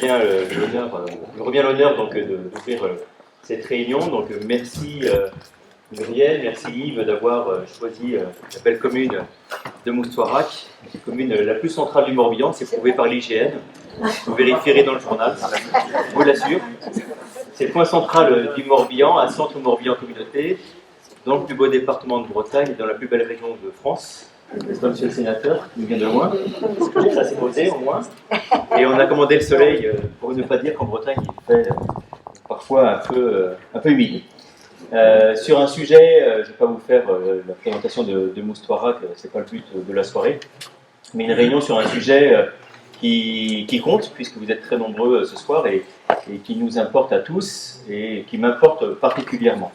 me revient l'honneur donc d'ouvrir cette réunion. Donc merci Muriel, merci Yves d'avoir choisi la belle commune de Moustoirac, la commune la plus centrale du Morbihan, c'est prouvé par l'IGN. Vous vérifierez dans le journal, je vous l'assure. C'est le point central du Morbihan, à Centre Morbihan Communauté, dans le plus beau département de Bretagne, dans la plus belle région de France. C'est monsieur le sénateur, qui nous vient de loin. Ça s'est posé au moins. Et on a commandé le soleil, pour ne pas dire qu'en Bretagne, il fait parfois un peu humide. Sur un sujet, je ne vais pas vous faire la présentation de Moustoirac, ce n'est pas le but de la soirée, mais une réunion sur un sujet qui compte, puisque vous êtes très nombreux ce soir et qui nous importe à tous et qui m'importe particulièrement.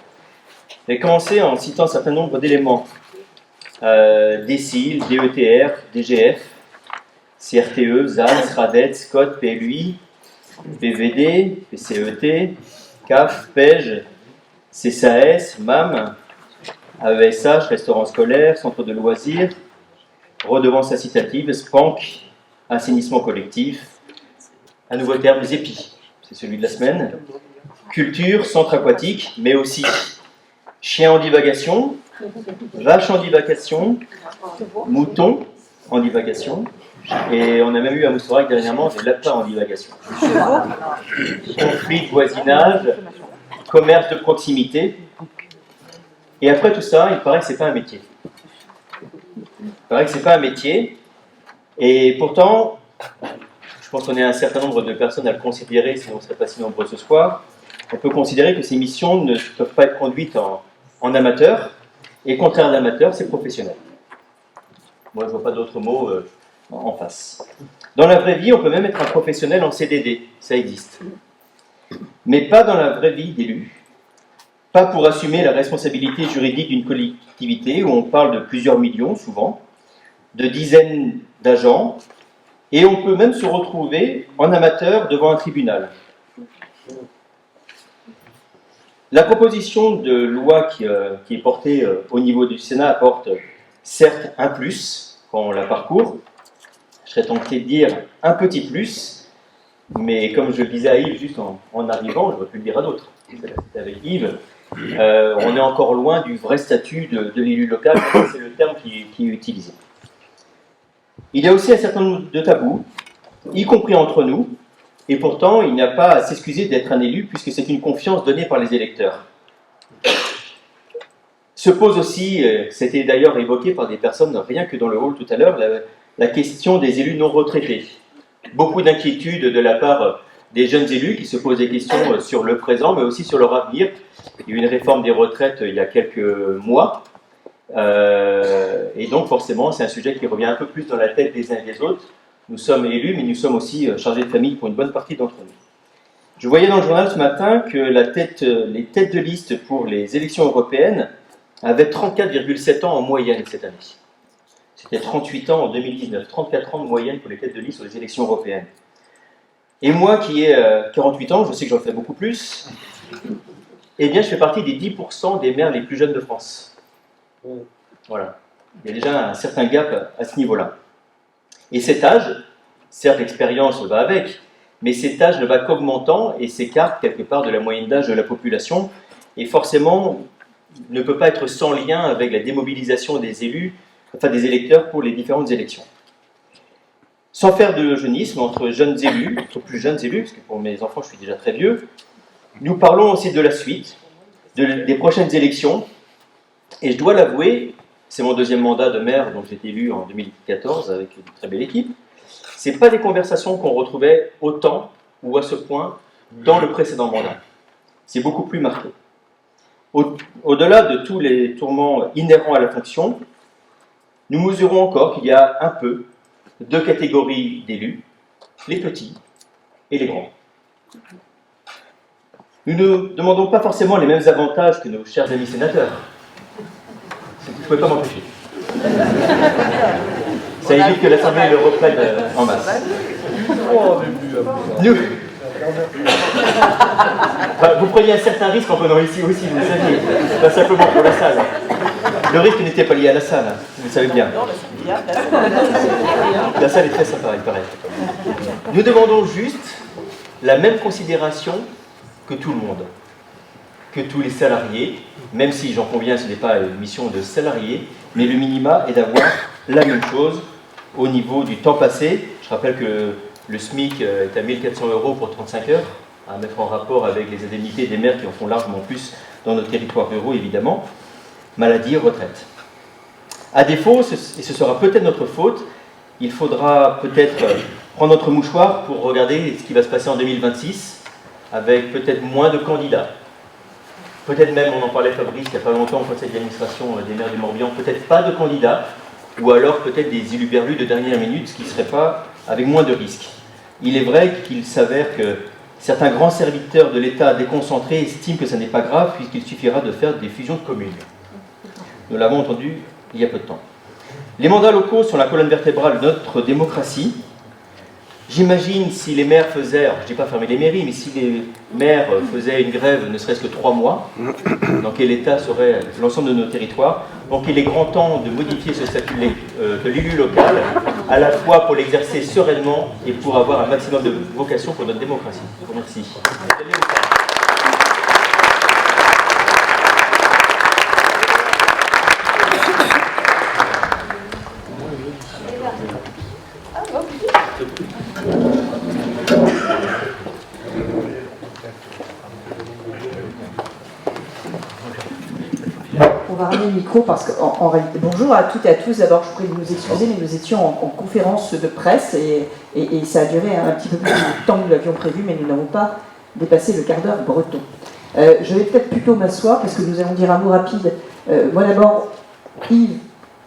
Je vais commencer en citant un certain nombre d'éléments. DECIL, DETR, DGF, CRTE, ZAN, SRADET, SCOT, PLUI, PVD, PCET, CAF, PEJ, CSAS, MAM, AESH, restaurant scolaire, centre de loisirs, redevance incitative, SPANC, assainissement collectif, un nouveau terme, les EPI, c'est celui de la semaine, culture, centre aquatique, mais aussi chien en divagation, vache en divagation, mouton en divagation, et on a même eu à Moustoirac dernièrement des lapins en divagation. Conflit de voisinage, commerce de proximité, et après tout ça, il paraît que c'est pas un métier. Il paraît que c'est pas un métier, et pourtant, je pense qu'on est un certain nombre de personnes à le considérer, sinon on ne serait pas si nombreux ce soir. On peut considérer que ces missions ne peuvent pas être conduites en amateur, et contraire d'amateur, c'est professionnel. Moi, je ne vois pas d'autres mots en face. Dans la vraie vie, on peut même être un professionnel en CDD, ça existe. Mais pas dans la vraie vie d'élu. Pas pour assumer la responsabilité juridique d'une collectivité où on parle de plusieurs millions, souvent, de dizaines d'agents, et on peut même se retrouver en amateur devant un tribunal. La proposition de loi qui est portée au niveau du Sénat apporte certes un plus quand on la parcourt. Je serais tenté de dire un petit plus, mais comme je le disais à Yves juste en arrivant, je ne vais plus le dire à d'autres. C'était avec Yves. On est encore loin du vrai statut de l'élu local, c'est le terme qui est utilisé. Il y a aussi un certain nombre de tabous, y compris entre nous, et pourtant il n'y a pas à s'excuser d'être un élu puisque c'est une confiance donnée par les électeurs. Se pose aussi, c'était d'ailleurs évoqué par des personnes rien que dans le hall tout à l'heure, la question des élus non retraités. Beaucoup d'inquiétudes de la part des jeunes élus qui se posent des questions sur le présent mais aussi sur leur avenir. Il y a eu une réforme des retraites il y a quelques mois. Et donc forcément c'est un sujet qui revient un peu plus dans la tête des uns et des autres. Nous sommes élus mais nous sommes aussi chargés de famille pour une bonne partie d'entre nous. Je voyais dans le journal ce matin que les têtes de liste pour les élections européennes avaient 34,7 ans en moyenne cette année. C'était 38 ans en 2019, 34 ans de moyenne pour les têtes de liste sur les élections européennes. Et moi qui ai 48 ans, je sais que j'en fais beaucoup plus, eh bien je fais partie des 10% des maires les plus jeunes de France. Voilà. Il y a déjà un certain gap à ce niveau-là. Et cet âge, certes l'expérience va avec, mais cet âge ne va qu'augmentant et s'écarte quelque part de la moyenne d'âge de la population et forcément ne peut pas être sans lien avec la démobilisation des élus, enfin des électeurs pour les différentes élections. Sans faire de jeunisme entre jeunes élus, entre plus jeunes élus, parce que pour mes enfants je suis déjà très vieux, nous parlons aussi de la suite, des prochaines élections. Et je dois l'avouer, c'est mon deuxième mandat de maire, donc j'ai été élu en 2014 avec une très belle équipe. Ce n'est pas des conversations qu'on retrouvait autant ou à ce point dans le précédent mandat. C'est beaucoup plus marqué. Au-delà de tous les tourments inhérents à la fonction, nous mesurons encore qu'il y a un peu deux catégories d'élus, les petits et les grands. Nous ne demandons pas forcément les mêmes avantages que nos chers amis sénateurs. Vous ne pouvez pas m'empêcher. Ça évite que l'Assemblée le reprenne en masse. Nous, vous preniez un certain risque en venant ici aussi, vous le saviez. Pas simplement pour la salle. Le risque n'était pas lié à la salle, vous le savez bien. La salle est très sympa, il paraît. Nous demandons juste la même considération que tout le monde, que tous les salariés, même si j'en conviens, ce n'est pas une mission de salarié, mais le minima est d'avoir la même chose au niveau du temps passé. Je rappelle que le SMIC est à 1 400 € pour 35 heures, à mettre en rapport avec les indemnités des maires qui en font largement plus dans nos territoires ruraux, évidemment. Maladie, retraite. À défaut, et ce sera peut-être notre faute, il faudra peut-être prendre notre mouchoir pour regarder ce qui va se passer en 2026, avec peut-être moins de candidats. Peut-être même, on en parlait Fabrice il n'y a pas longtemps au conseil d'administration des maires du Morbihan, peut-être pas de candidats, ou alors peut-être des huluberlus de dernière minute, ce qui ne serait pas avec moins de risques. Il est vrai qu'il s'avère que certains grands serviteurs de l'État déconcentrés estiment que ça n'est pas grave, puisqu'il suffira de faire des fusions de communes. Nous l'avons entendu il y a peu de temps. Les mandats locaux sont la colonne vertébrale de notre démocratie. J'imagine si les maires faisaient, alors je ne dis pas fermer les mairies, mais si les maires faisaient une grève ne serait-ce que 3 mois, dans quel état serait l'ensemble de nos territoires? Donc il est grand temps de modifier ce statut de l'élu local, à la fois pour l'exercer sereinement et pour avoir un maximum de vocation pour notre démocratie. Je vous remercie. On va ramener le micro parce qu'en réalité, bonjour à toutes et à tous. D'abord, je prie de nous excuser, mais nous étions en conférence de presse et ça a duré un petit peu plus de temps que nous l'avions prévu, mais nous n'avons pas dépassé le quart d'heure breton. Je vais peut-être plutôt m'asseoir parce que nous allons dire un mot rapide. Moi d'abord, Yves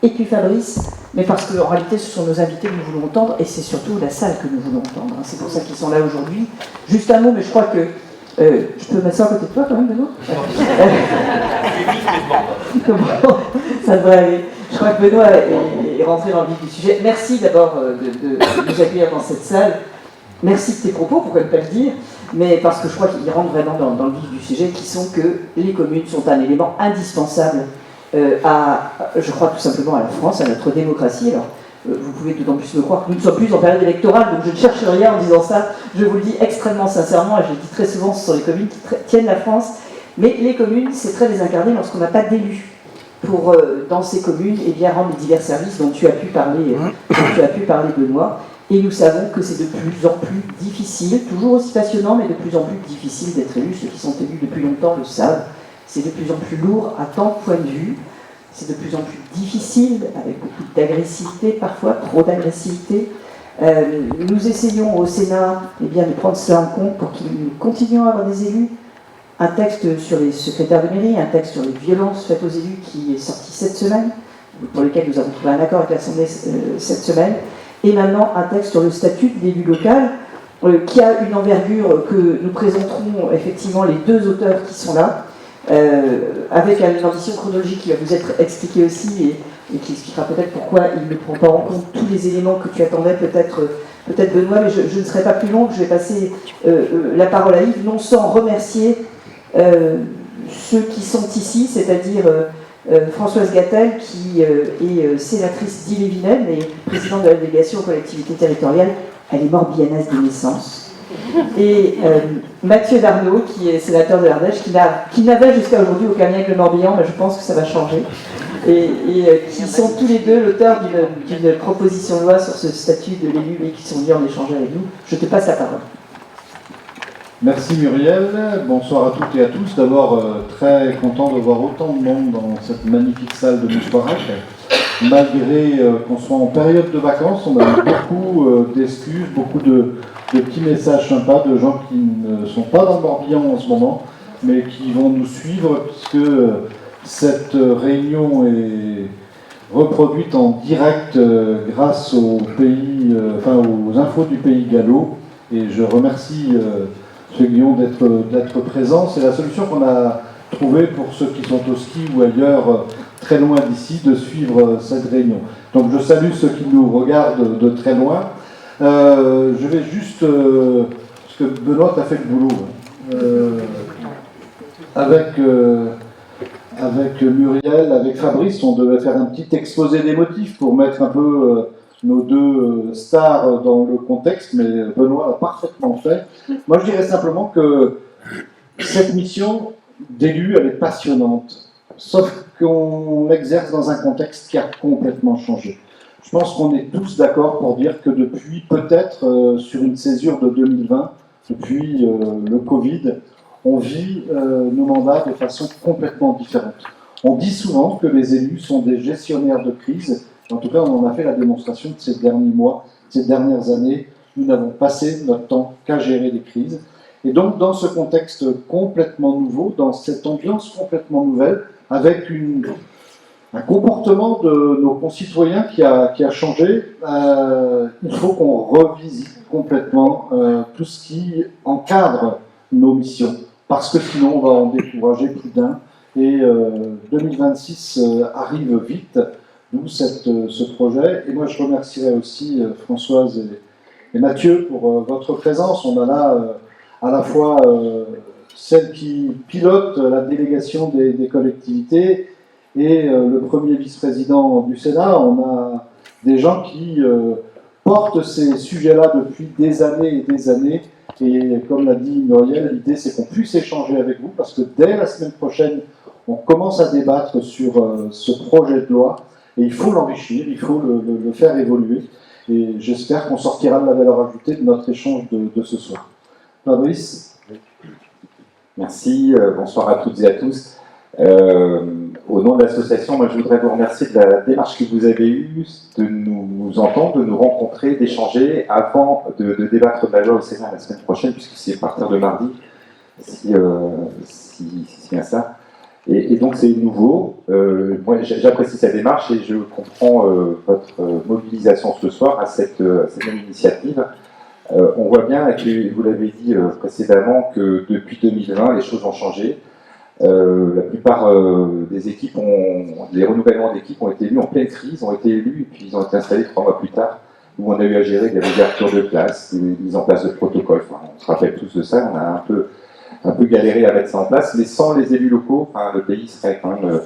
et puis Fabrice, mais parce qu'en réalité, ce sont nos invités que nous voulons entendre et c'est surtout la salle que nous voulons entendre. C'est pour ça qu'ils sont là aujourd'hui. Juste un mot, mais je crois que je peux m'asseoir à côté de toi quand même, Benoît? Ça devrait aller. Je crois que Benoît est rentré dans le vif du sujet. Merci d'abord de nous accueillir dans cette salle. Merci de tes propos, pourquoi ne pas le dire, mais parce que je crois qu'il rentre vraiment dans le vif du sujet, qui sont que les communes sont un élément indispensable je crois tout simplement à la France, à notre démocratie. Alors, vous pouvez d'autant plus me croire que nous ne sommes plus en période électorale, donc je ne cherche rien en disant ça. Je vous le dis extrêmement sincèrement, et je le dis très souvent, ce sont les communes qui tiennent la France. Mais les communes, c'est très désincarné lorsqu'on n'a pas d'élus pour, dans ces communes, rendre les divers services dont tu as pu parler, Benoît. Et nous savons que c'est de plus en plus difficile, toujours aussi passionnant, mais de plus en plus difficile d'être élu. Ceux qui sont élus depuis longtemps le savent. C'est de plus en plus lourd à tant de points de vue. C'est de plus en plus difficile, avec beaucoup d'agressivité, parfois trop d'agressivité. Nous essayons au Sénat de prendre cela en compte pour qu'il continuions à avoir des élus. Un texte sur les secrétaires de mairie, un texte sur les violences faites aux élus qui est sorti cette semaine, pour lequel nous avons trouvé un accord avec l'Assemblée cette semaine. Et maintenant, un texte sur le statut de l'élu local, qui a une envergure que nous présenterons effectivement les deux auteurs qui sont là, avec une ambition chronologique qui va vous être expliquée aussi et qui expliquera peut-être pourquoi il ne prend pas en compte tous les éléments que tu attendais, peut-être Benoît, mais je ne serai pas plus longue, je vais passer la parole à Yves, non sans remercier ceux qui sont ici, c'est-à-dire Françoise Gattel, qui est sénatrice d'Ille-et-Vilaine et présidente de la délégation aux collectivités territoriales. Elle est morbihannaise de naissance. Et Mathieu Darnaud, qui est sénateur de l'Ardèche, qui n'avait jusqu'à aujourd'hui aucun lien avec le Morbihan, mais je pense que ça va changer. Et qui sont tous les deux l'auteur d'une proposition de loi sur ce statut de l'élu et qui sont venus en échanger avec nous. Je te passe la parole. Merci Muriel, bonsoir à toutes et à tous. D'abord, très content de voir autant de monde dans cette magnifique salle de Moustoirac. Malgré qu'on soit en période de vacances, on a eu beaucoup d'excuses, beaucoup de petits messages sympas de gens qui ne sont pas dans le Morbihan en ce moment, mais qui vont nous suivre puisque cette réunion est reproduite en direct grâce aux infos du Pays Gallo. Et je remercie M. Guillon d'être présent. C'est la solution qu'on a trouvée pour ceux qui sont au ski ou ailleurs, très loin d'ici, de suivre cette réunion. Donc je salue ceux qui nous regardent de très loin. Je vais juste, parce que Benoît a fait le boulot, avec Muriel, avec Fabrice, on devait faire un petit exposé des motifs pour mettre un peu nos deux stars dans le contexte, mais Benoît l'a parfaitement fait. Moi, je dirais simplement que cette mission d'élu, elle est passionnante, sauf qu'on l'exerce dans un contexte qui a complètement changé. Je pense qu'on est tous d'accord pour dire que depuis, peut-être sur une césure de 2020, depuis le Covid, on vit nos mandats de façon complètement différente. On dit souvent que les élus sont des gestionnaires de crise. En tout cas, on en a fait la démonstration de ces derniers mois, ces dernières années. Nous n'avons passé notre temps qu'à gérer des crises. Et donc, dans ce contexte complètement nouveau, dans cette ambiance complètement nouvelle, avec un comportement de nos concitoyens qui a changé, il faut qu'on revisite complètement tout ce qui encadre nos missions. Parce que sinon, on va en décourager plus d'un. Et 2026 arrive vite, d'où ce projet. Et moi, je remercierai aussi Françoise et Mathieu pour votre présence. On a là à la fois celle qui pilote la délégation des collectivités et le premier vice-président du Sénat. On a des gens qui portent ces sujets-là depuis des années et des années. Et comme l'a dit Muriel, l'idée c'est qu'on puisse échanger avec vous parce que dès la semaine prochaine, on commence à débattre sur ce projet de loi et il faut l'enrichir, il faut le faire évoluer. Et j'espère qu'on sortira de la valeur ajoutée de notre échange de ce soir. Fabrice. Merci, bonsoir à toutes et à tous. Au nom de l'association, moi, je voudrais vous remercier de la démarche que vous avez eue, de nous entendre, de nous rencontrer, d'échanger avant de débattre de la loi au Sénat la semaine prochaine, puisque c'est à partir de mardi, si bien ça. Et donc c'est nouveau. Moi, j'apprécie cette démarche et je comprends votre mobilisation ce soir à cette même initiative. On voit bien, et vous l'avez dit précédemment, que depuis 2020, les choses ont changé. La plupart des équipes, les renouvellements d'équipes ont été élus en pleine crise, ont été élus et puis ils ont été installés 3 mois plus tard, où on a eu à gérer des réouvertures de classes, des mises en place de protocoles. Enfin, on se rappelle tous de ça, on a un peu galéré à mettre ça en place, mais sans les élus locaux, enfin, le pays serait quand même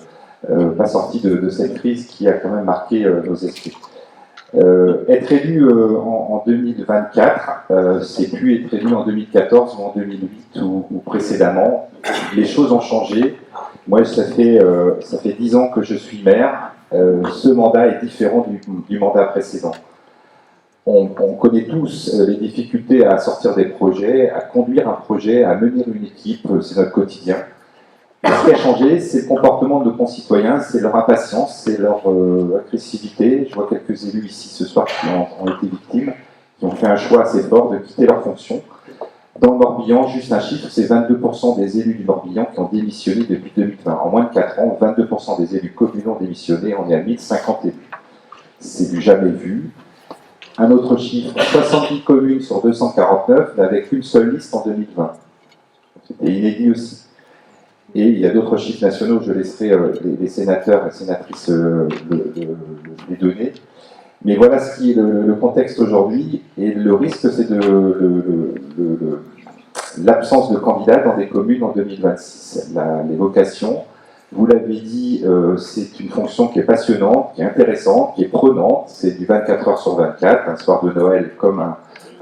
pas sorti de cette crise qui a quand même marqué nos esprits. Être élu en 2024, c'est plus être élu en 2014 ou en 2008 ou précédemment. Les choses ont changé. Moi, ça fait 10 ans que je suis maire. Ce mandat est différent du mandat précédent. On connaît tous les difficultés à sortir des projets, à conduire un projet, à mener une équipe, c'est notre quotidien. Et ce qui a changé, c'est le comportement de nos concitoyens, c'est leur impatience, c'est leur agressivité. Je vois quelques élus ici ce soir qui ont été victimes, qui ont fait un choix assez fort de quitter leur fonction. Dans le Morbihan, juste un chiffre, c'est 22% des élus du Morbihan qui ont démissionné depuis 2020. En moins de 4 ans, 22% des élus communaux ont démissionné, on est à 1050 élus. C'est du jamais vu. Un autre chiffre, 70 communes sur 249 n'avaient qu'une seule liste en 2020. C'était inédit aussi. Et il y a d'autres chiffres nationaux, je laisserai les sénateurs et sénatrices les donner. Mais voilà ce qui est le contexte aujourd'hui. Et le risque, c'est l'absence de candidats dans des communes en 2026. Les vocations, vous l'avez dit, c'est une fonction qui est passionnante, qui est intéressante, qui est prenante. C'est du 24 heures sur 24, un soir de Noël comme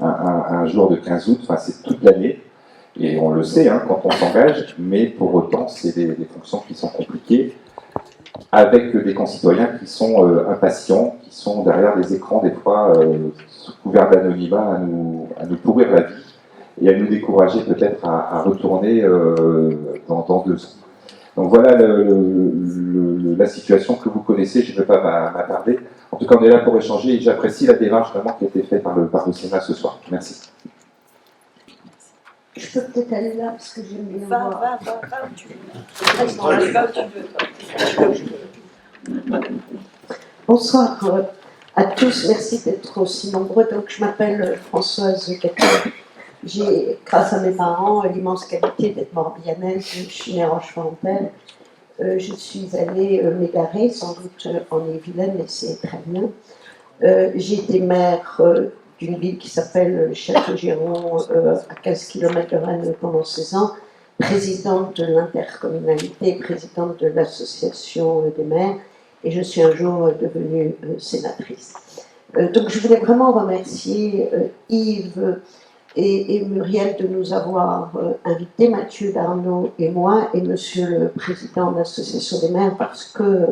un jour de 15 août, enfin c'est toute l'année. Et on le sait quand on s'engage, mais pour autant, c'est des fonctions qui sont compliquées, avec des concitoyens qui sont impatients, qui sont derrière des écrans, des fois, sous couvert d'anonymat, à nous pourrir la vie, et à nous décourager peut-être à retourner dans 2 ans. Donc voilà la situation que vous connaissez, je ne vais pas m'attarder. En tout cas, on est là pour échanger, et j'apprécie la démarche vraiment qui a été faite par le Sénat ce soir. Merci. Je peux peut-être aller là parce que j'aime bien Va voir. où tu veux. Reste dans les va où tu veux. Bonsoir à tous, merci d'être aussi nombreux. Donc, je m'appelle Françoise Gattard. J'ai, grâce à mes parents, l'immense qualité d'être morbihanaise. Je suis née en Rochefort-en-Pelle. Je suis allée m'égarer, sans doute en Ille-et-Vilaine, mais c'est très bien. J'ai été maire d'une ville qui s'appelle Château-Giron, à 15 km de Rennes pendant 16 ans, présidente de l'intercommunalité, présidente de l'association des maires, et je suis un jour devenue sénatrice. Donc je voulais vraiment remercier Yves et Muriel de nous avoir invités, Mathieu Darnaud et moi, et Monsieur le Président de l'Association des maires, parce que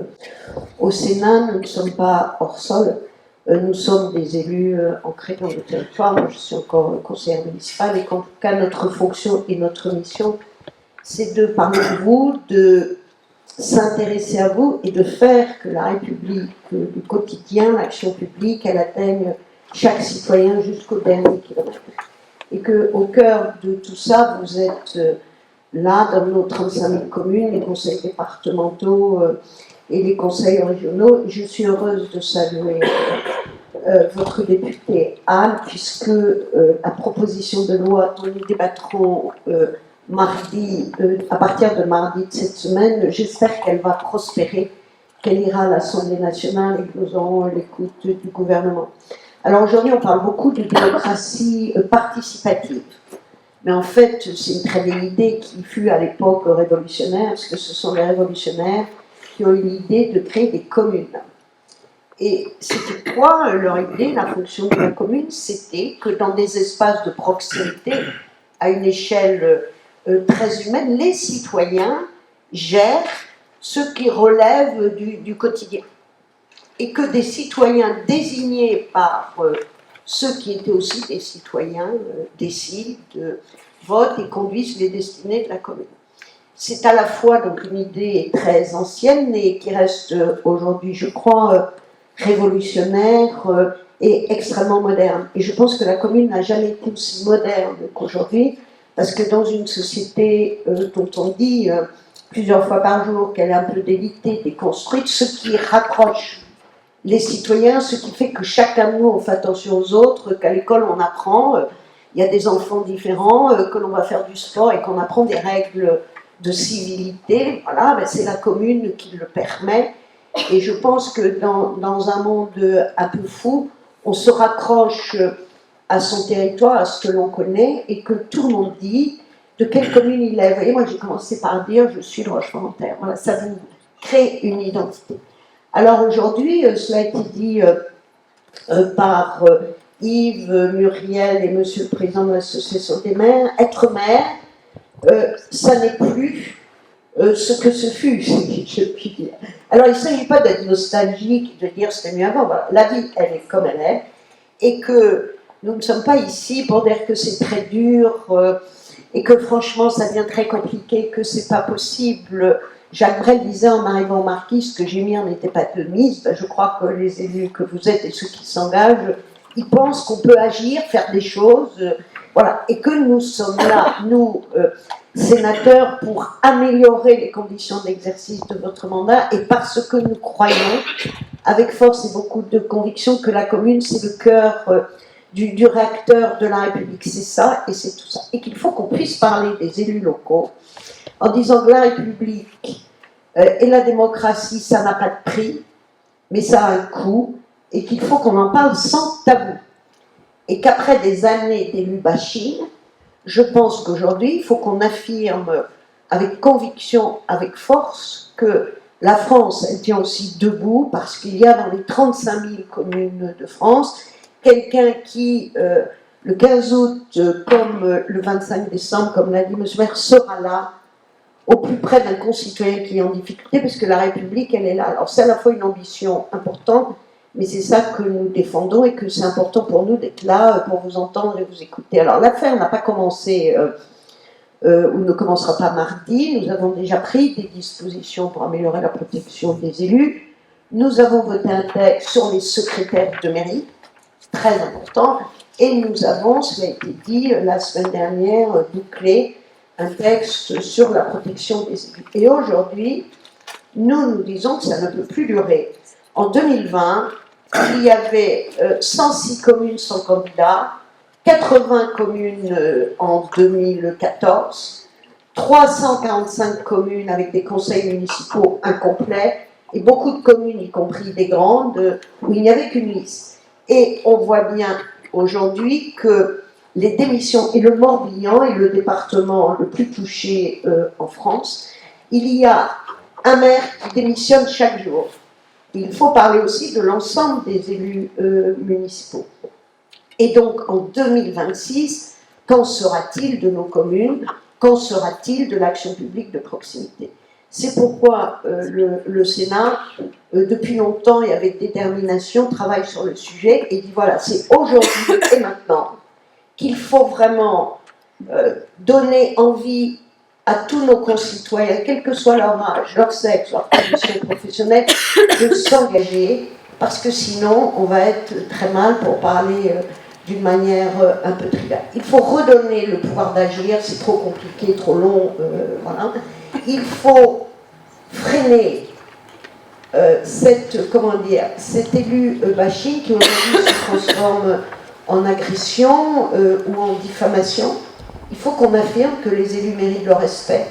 au Sénat, nous ne sommes pas hors sol, nous sommes des élus ancrés dans le territoire. Moi, je suis encore conseillère municipale, et qu'en tout cas, notre fonction et notre mission, c'est de parler de vous, de s'intéresser à vous et de faire que la République, du quotidien, l'action publique, elle atteigne chaque citoyen jusqu'au dernier kilomètre. Et qu'au cœur de tout ça, vous êtes là, dans nos 35 000 communes, les conseils départementaux et les conseils régionaux. Je suis heureuse de saluer votre députée Anne, puisque la proposition de loi dont nous débattrons mardi, à partir de mardi de cette semaine, j'espère qu'elle va prospérer, qu'elle ira à l'Assemblée nationale et que nous aurons l'écoute du gouvernement. Alors aujourd'hui, on parle beaucoup de démocratie participative. Mais en fait, c'est une très belle idée qui fut à l'époque révolutionnaire, parce que ce sont les révolutionnaires qui ont eu l'idée de créer des communes. Et c'était quoi leur idée, la fonction de la commune? C'était que dans des espaces de proximité, à une échelle très humaine, les citoyens gèrent ce qui relève du quotidien. Et que des citoyens désignés par ceux qui étaient aussi des citoyens décident, votent et conduisent les destinées de la commune. C'est à la fois donc une idée très ancienne et qui reste aujourd'hui, je crois, révolutionnaire et extrêmement moderne. Et je pense que la commune n'a jamais été aussi moderne qu'aujourd'hui, parce que dans une société dont on dit plusieurs fois par jour qu'elle est un peu délitée, déconstruite, ce qui rapproche les citoyens, ce qui fait que chacun de nous, on fait attention aux autres, qu'à l'école on apprend, il y a des enfants différents, que l'on va faire du sport et qu'on apprend des règles de civilité, voilà, ben c'est la commune qui le permet. Et je pense que dans un monde un peu fou, on se raccroche à son territoire, à ce que l'on connaît, et que tout le monde dit de quelle commune il est. Vous voyez, moi j'ai commencé par dire je suis de Roche-Volontaire. Voilà, ça vous crée une identité. Alors aujourd'hui, cela a été dit par Yves, Muriel et Monsieur le Président de l'Association des maires, être maire, ça n'est plus ce que ce fut, je puis dire. Alors il ne s'agit pas d'être nostalgique, de dire c'était mieux avant. Voilà. La vie, elle est comme elle est, et que nous ne sommes pas ici pour dire que c'est très dur, et que franchement ça devient très compliqué, que c'est pas possible. Jacques Brel disait en arrivant au Marquis, que Gémir n'était pas de mise. Je crois que les élus que vous êtes et ceux qui s'engagent, ils pensent qu'on peut agir, faire des choses, voilà, et que nous sommes là, nous, sénateurs, pour améliorer les conditions d'exercice de votre mandat, et parce que nous croyons, avec force et beaucoup de conviction, que la commune, c'est le cœur du réacteur de la République. C'est ça, et c'est tout ça. Et qu'il faut qu'on puisse parler des élus locaux, en disant que la République et la démocratie, ça n'a pas de prix, mais ça a un coût, et qu'il faut qu'on en parle sans tabou. Et qu'après des années d'élus bashing, je pense qu'aujourd'hui, il faut qu'on affirme avec conviction, avec force, que la France, elle tient aussi debout, parce qu'il y a dans les 35 000 communes de France, quelqu'un qui, le 15 août, comme le 25 décembre, comme l'a dit M. Maire, sera là, au plus près d'un concitoyen qui est en difficulté, parce que la République, elle est là. Alors c'est à la fois une ambition importante, mais c'est ça que nous défendons, et que c'est important pour nous d'être là, pour vous entendre et vous écouter. Alors l'affaire n'a pas commencé, ou ne commencera pas mardi. Nous avons déjà pris des dispositions pour améliorer la protection des élus. Nous avons voté un texte sur les secrétaires de mairie, très important, et nous avons, cela a été dit la semaine dernière, bouclé un texte sur la protection des élus. Et aujourd'hui, nous disons que ça ne peut plus durer. En 2020, il y avait 106 communes sans candidat, 80 communes en 2014, 345 communes avec des conseils municipaux incomplets, et beaucoup de communes, y compris des grandes, où il n'y avait qu'une liste. Et on voit bien aujourd'hui que les démissions, et le Morbihan est le département le plus touché en France, il y a un maire qui démissionne chaque jour. il faut parler aussi de l'ensemble des élus municipaux. Et donc en 2026, qu'en sera-t-il de nos communes? Qu'en sera-t-il de l'action publique de proximité? C'est pourquoi le Sénat, depuis longtemps et avec détermination, travaille sur le sujet et dit voilà, c'est aujourd'hui et maintenant qu'il faut vraiment donner envie à tous nos concitoyens, quel que soit leur âge, leur sexe, leur condition professionnelle, de s'engager, parce que sinon on va être très mal, pour parler d'une manière un peu triviale. Il faut redonner le pouvoir d'agir, c'est trop compliqué, trop long, voilà. Il faut freiner cet élu bashing qui aujourd'hui se transforme en agression ou en diffamation. Il faut qu'on affirme que les élus méritent le respect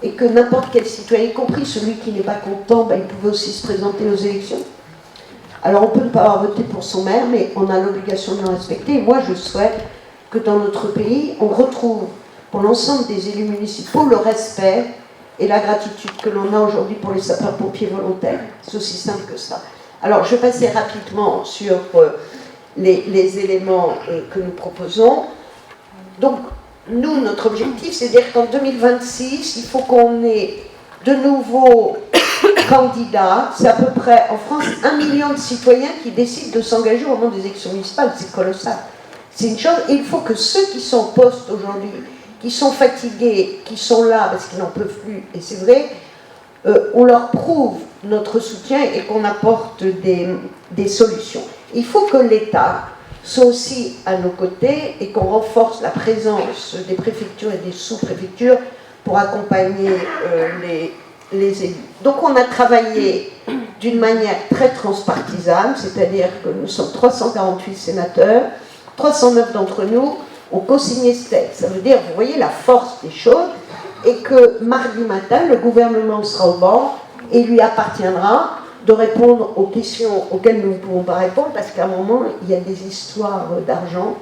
et que n'importe quel citoyen, y compris celui qui n'est pas content, il pouvait aussi se présenter aux élections. Alors on peut ne pas avoir voté pour son maire, mais on a l'obligation de le respecter. Et moi je souhaite que dans notre pays, on retrouve pour l'ensemble des élus municipaux le respect et la gratitude que l'on a aujourd'hui pour les sapeurs-pompiers volontaires. C'est aussi simple que ça. Alors je vais passer rapidement sur les éléments que nous proposons. Donc nous, notre objectif, c'est de dire qu'en 2026, il faut qu'on ait de nouveaux candidats. C'est à peu près, en France, 1 million de citoyens qui décident de s'engager au moment des élections municipales. C'est colossal. C'est une chose. Et il faut que ceux qui sont en poste aujourd'hui, qui sont fatigués, qui sont là parce qu'ils n'en peuvent plus, et c'est vrai, on leur prouve notre soutien et qu'on apporte des solutions. Il faut que l'État soit aussi à nos côtés et qu'on renforce la présence des préfectures et des sous-préfectures pour accompagner les élus. Donc on a travaillé d'une manière très transpartisane, c'est-à-dire que nous sommes 348 sénateurs, 309 d'entre nous ont co-signé ce texte. Ça veut dire, vous voyez la force des choses, et que mardi matin, le gouvernement sera au banc et lui appartiendra de répondre aux questions auxquelles nous ne pouvons pas répondre, parce qu'à un moment, il y a des histoires d'argent,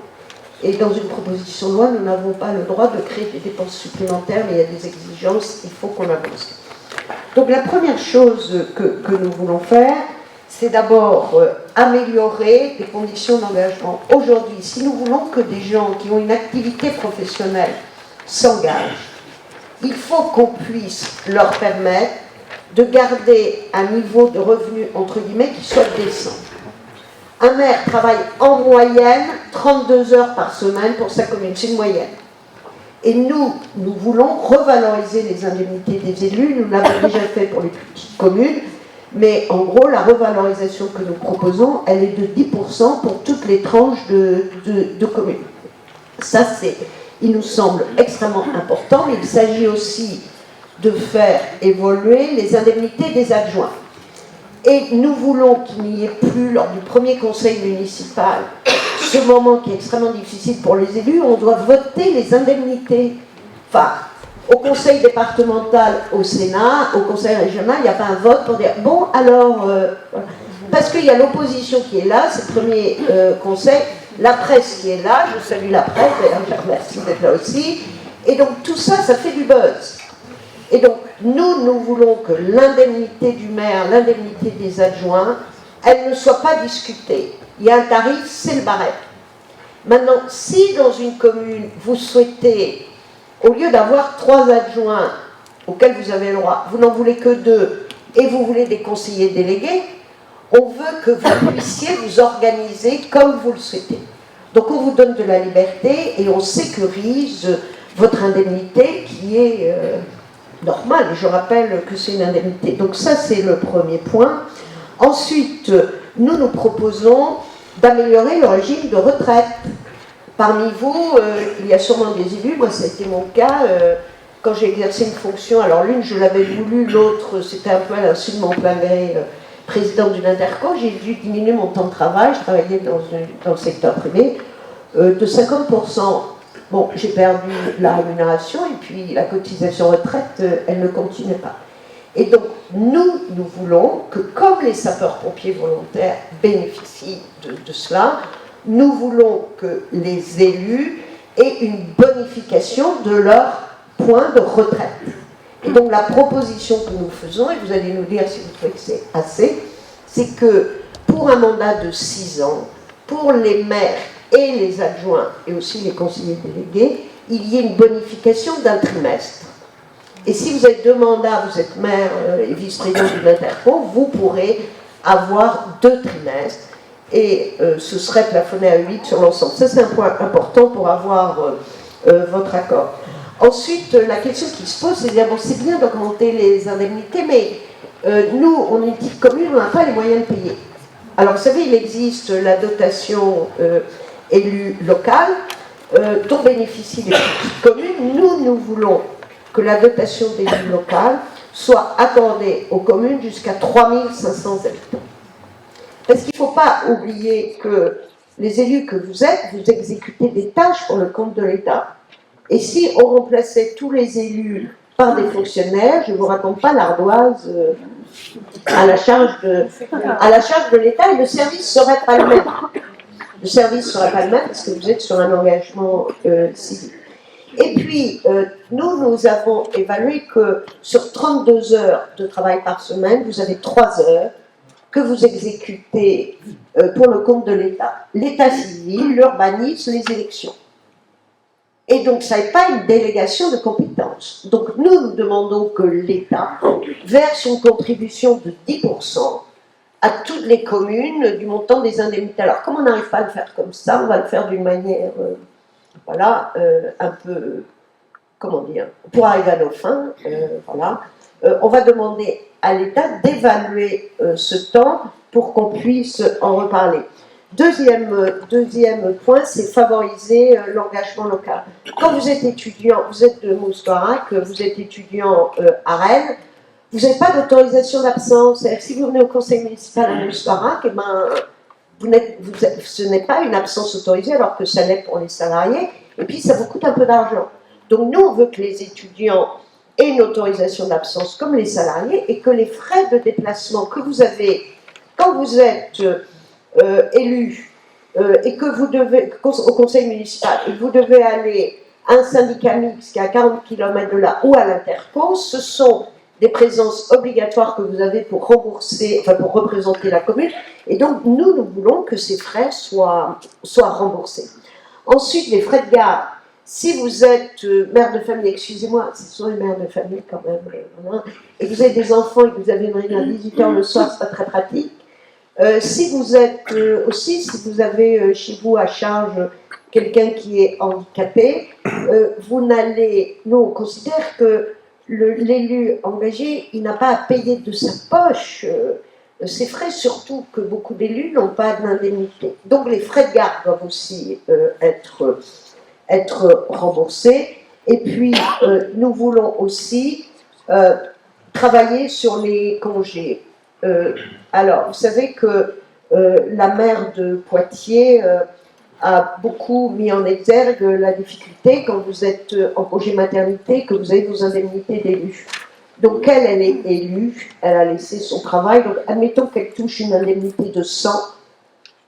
et dans une proposition de loi, nous n'avons pas le droit de créer des dépenses supplémentaires, mais il y a des exigences, il faut qu'on avance. Donc la première chose que nous voulons faire, c'est d'abord améliorer les conditions d'engagement. Aujourd'hui, si nous voulons que des gens qui ont une activité professionnelle s'engagent, il faut qu'on puisse leur permettre de garder un niveau de revenu, entre guillemets, qui soit décent. Un maire travaille en moyenne 32 heures par semaine pour sa commune, c'est une moyenne. Et nous voulons revaloriser les indemnités des élus, nous l'avons déjà fait pour les plus petites communes, mais en gros, la revalorisation que nous proposons, elle est de 10% pour toutes les tranches de communes. Ça, il nous semble extrêmement important, mais il s'agit aussi de faire évoluer les indemnités des adjoints. Et nous voulons qu'il n'y ait plus, lors du premier conseil municipal, ce moment qui est extrêmement difficile pour les élus, on doit voter les indemnités. Enfin, au conseil départemental, au Sénat, au conseil régional, il n'y a pas un vote pour dire, bon, alors, voilà. Parce qu'il y a l'opposition qui est là, c'est le premier conseil, la presse qui est là, je salue la presse, d'ailleurs je remercie d'être là aussi, et donc tout ça, ça fait du buzz. Et donc, nous voulons que l'indemnité du maire, l'indemnité des adjoints, elle ne soit pas discutée. Il y a un tarif, c'est le barème. Maintenant, si dans une commune, vous souhaitez, au lieu d'avoir 3 adjoints auxquels vous avez le droit, vous n'en voulez que 2, et vous voulez des conseillers délégués, on veut que vous puissiez vous organiser comme vous le souhaitez. Donc on vous donne de la liberté et on sécurise votre indemnité qui est normale. Je rappelle que c'est une indemnité. Donc ça, c'est le premier point. Ensuite, nous proposons d'améliorer le régime de retraite. Parmi vous, il y a sûrement des élus, moi ça a été mon cas, quand j'ai exercé une fonction, alors l'une je l'avais voulu, l'autre c'était un peu à l'insu de mon plein gré, président d'une interco, j'ai dû diminuer mon temps de travail, je travaillais dans le secteur privé, de 50%. Bon, j'ai perdu la rémunération et puis la cotisation retraite, elle ne continue pas. Et donc, nous voulons que, comme les sapeurs-pompiers volontaires bénéficient de cela, nous voulons que les élus aient une bonification de leur point de retraite. Et donc, la proposition que nous faisons, et vous allez nous dire si vous trouvez que c'est assez, c'est que pour un mandat de 6 ans, pour les maires et les adjoints, et aussi les conseillers délégués, il y ait une bonification d'un trimestre. Et si vous êtes 2 mandats, vous êtes maire et vice-président d'une interco, vous pourrez avoir 2 trimestres, et ce serait plafonné à 8 sur l'ensemble. Ça, c'est un point important pour avoir votre accord. Ensuite, la question qui se pose, c'est de dire, bon, c'est bien d'augmenter les indemnités, mais nous, on est une petite commune, on n'a pas les moyens de payer. Alors, vous savez, il existe la dotation élue locale, dont bénéficient les petites communes. Nous voulons que la dotation d'élu local soit accordée aux communes jusqu'à 3500 habitants. Parce qu'il ne faut pas oublier que les élus que vous êtes, vous exécutez des tâches pour le compte de l'État. Et si on remplaçait tous les élus par des fonctionnaires, je ne vous raconte pas l'ardoise à la charge de l'État, et le service ne serait pas le même. Le service ne serait pas le même parce que vous êtes sur un engagement civil. Et puis, nous avons évalué que sur 32 heures de travail par semaine, vous avez 3 heures que vous exécutez pour le compte de l'État. L'état civil, l'urbanisme, les élections. Et donc, ça n'est pas une délégation de compétences. Donc, nous demandons que l'État verse une contribution de 10% à toutes les communes du montant des indemnités. Alors, comme on n'arrive pas à le faire comme ça, on va le faire d'une manière, un peu, comment dire, pour arriver à nos fins, on va demander à l'État d'évaluer ce temps pour qu'on puisse en reparler. Deuxième point, c'est favoriser l'engagement local. Quand vous êtes étudiant, vous êtes de Moustoirac, vous êtes étudiant à Rennes, vous n'avez pas d'autorisation d'absence. Si vous venez au conseil municipal à Moustoirac, ce n'est pas une absence autorisée alors que ça l'est pour les salariés, et puis ça vous coûte un peu d'argent. Donc nous, on veut que les étudiants aient une autorisation d'absence comme les salariés, et que les frais de déplacement que vous avez quand vous êtes élu et que vous devez, au conseil municipal, et que vous devez aller à un syndicat mixte qui est à 40 km de là ou à l'Interco, ce sont des présences obligatoires que vous avez pour rembourser, pour représenter la commune, et donc nous voulons que ces frais soient remboursés. Ensuite, les frais de garde. Si vous êtes mère de famille, excusez-moi, ce sont les mères de famille quand même, et que vous avez des enfants et que vous avez une réunion à 18h le soir, c'est pas très pratique. Si vous avez chez vous à charge quelqu'un qui est handicapé, nous on considère que l'élu engagé, il n'a pas à payer de sa poche ces frais, surtout que beaucoup d'élus n'ont pas d'indemnité. Donc les frais de garde doivent aussi être remboursés. Et puis nous voulons aussi travailler sur les congés. Alors, vous savez que la maire de Poitiers a beaucoup mis en exergue la difficulté quand vous êtes en congé maternité, que vous avez vos indemnités d'élu. Donc, elle est élue, elle a laissé son travail, donc admettons qu'elle touche une indemnité de 100,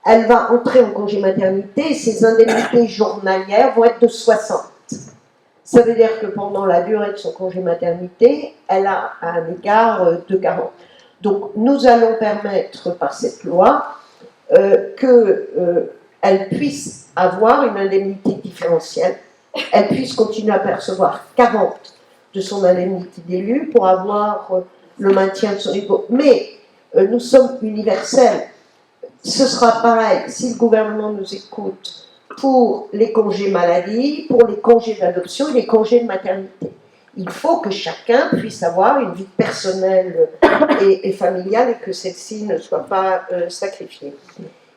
elle va entrer en congé maternité et ses indemnités journalières vont être de 60. Ça veut dire que pendant la durée de son congé maternité, elle a un écart de 40. Donc, nous allons permettre par cette loi qu'elle puisse avoir une indemnité différentielle, elle puisse continuer à percevoir 40 de son indemnité d'élu pour avoir le maintien de son niveau. Mais nous sommes universels. Ce sera pareil si le gouvernement nous écoute pour les congés maladie, pour les congés d'adoption et les congés de maternité. Il faut que chacun puisse avoir une vie personnelle et familiale et que celle-ci ne soit pas sacrifiée.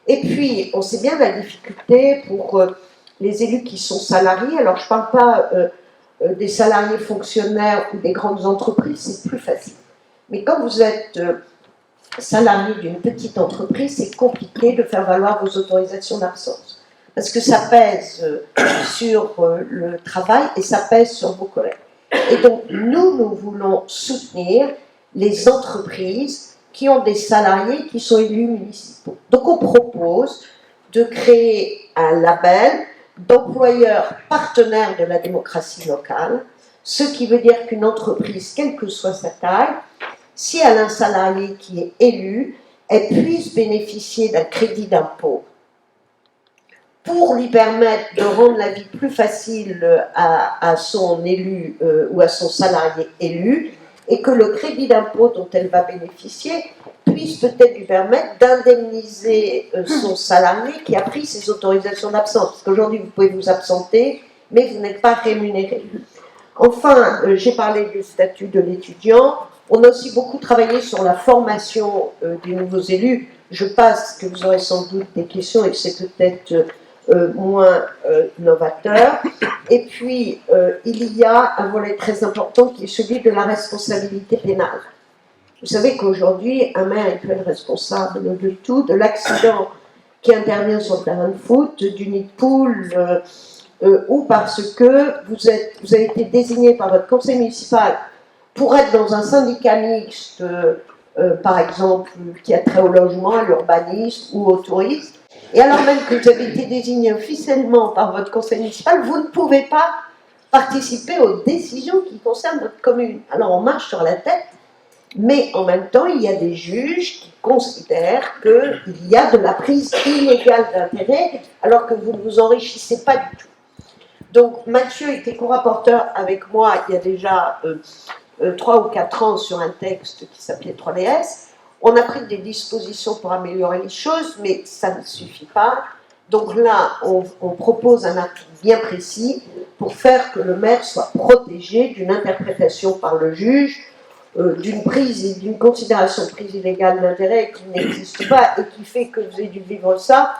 Et puis, on sait bien la difficulté pour les élus qui sont salariés. Alors, je ne parle pas des salariés fonctionnaires ou des grandes entreprises, c'est plus facile. Mais quand vous êtes salarié d'une petite entreprise, c'est compliqué de faire valoir vos autorisations d'absence. Parce que ça pèse sur le travail et ça pèse sur vos collègues. Et donc, nous voulons soutenir les entreprises qui ont des salariés qui sont élus municipaux. Donc, on propose de créer un label d'employeur partenaire de la démocratie locale, ce qui veut dire qu'une entreprise, quelle que soit sa taille, si elle a un salarié qui est élu, elle puisse bénéficier d'un crédit d'impôt pour lui permettre de rendre la vie plus facile à son élu ou à son salarié élu, et que le crédit d'impôt dont elle va bénéficier puisse peut-être lui permettre d'indemniser son salarié qui a pris ses autorisations d'absence. Parce qu'aujourd'hui, vous pouvez vous absenter, mais vous n'êtes pas rémunéré. Enfin, j'ai parlé du statut de l'étudiant. On a aussi beaucoup travaillé sur la formation des nouveaux élus. Je passe, que vous aurez sans doute des questions et que c'est peut-être moins novateur. Et puis, il y a un volet très important qui est celui de la responsabilité pénale. Vous savez qu'aujourd'hui, un maire il peut être responsable de tout, de l'accident qui intervient sur le terrain de foot, du nid de poule, ou parce que vous avez été désigné par votre conseil municipal pour être dans un syndicat mixte, par exemple, qui a trait au logement, à l'urbanisme ou au tourisme, et alors même que vous avez été désigné officiellement par votre conseil municipal, vous ne pouvez pas participer aux décisions qui concernent votre commune. Alors on marche sur la tête, mais en même temps, il y a des juges qui considèrent qu'il y a de la prise illégale d'intérêt, alors que vous ne vous enrichissez pas du tout. Donc Mathieu était co-rapporteur avec moi il y a déjà 3 ou 4 ans sur un texte qui s'appelait 3DS. On a pris des dispositions pour améliorer les choses, mais ça ne suffit pas. Donc là, on propose un acte bien précis pour faire que le maire soit protégé d'une interprétation par le juge, d'une prise et d'une considération de prise illégale d'intérêt qui n'existe pas et qui fait que vous avez dû vivre ça,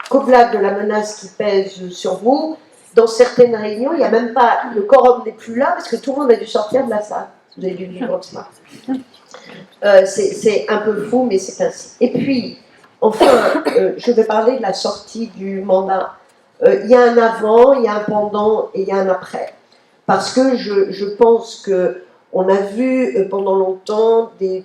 qu'au-delà de la menace qui pèse sur vous, dans certaines réunions, il n'y a même pas, le quorum n'est plus là parce que tout le monde a dû sortir de la salle. Vous avez dû vivre ça. C'est un peu fou, mais c'est ainsi. Et puis, enfin, je vais parler de la sortie du mandat. Il y a un avant, il y a un pendant et il y a un après. Parce que je pense qu'on a vu pendant longtemps des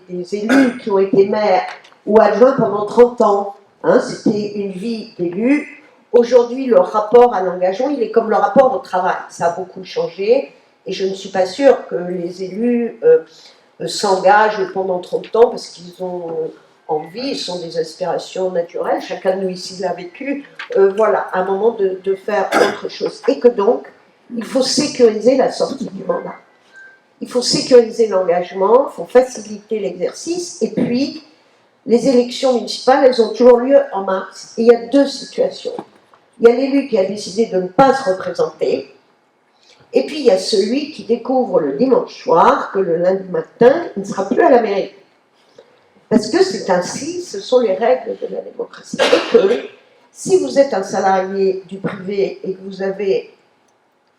élus qui ont été maires ou adjoints pendant 30 ans. Hein, c'était une vie d'élu. Aujourd'hui, le rapport à l'engagement, il est comme le rapport au travail. Ça a beaucoup changé et je ne suis pas sûre que les élus s'engagent pendant 30 ans parce qu'ils ont envie, ils sont des aspirations naturelles. Chacun de nous ici l'a vécu. Voilà, un moment de faire autre chose. Et que donc, il faut sécuriser la sortie du mandat. Il faut sécuriser l'engagement, il faut faciliter l'exercice. Et puis, les élections municipales, elles ont toujours lieu en mars. Et il y a 2 situations. Il y a l'élu qui a décidé de ne pas se représenter, et puis il y a celui qui découvre le dimanche soir que le lundi matin, il ne sera plus à la mairie. Parce que c'est ainsi, ce sont les règles de la démocratie. Et que si vous êtes un salarié du privé et que vous avez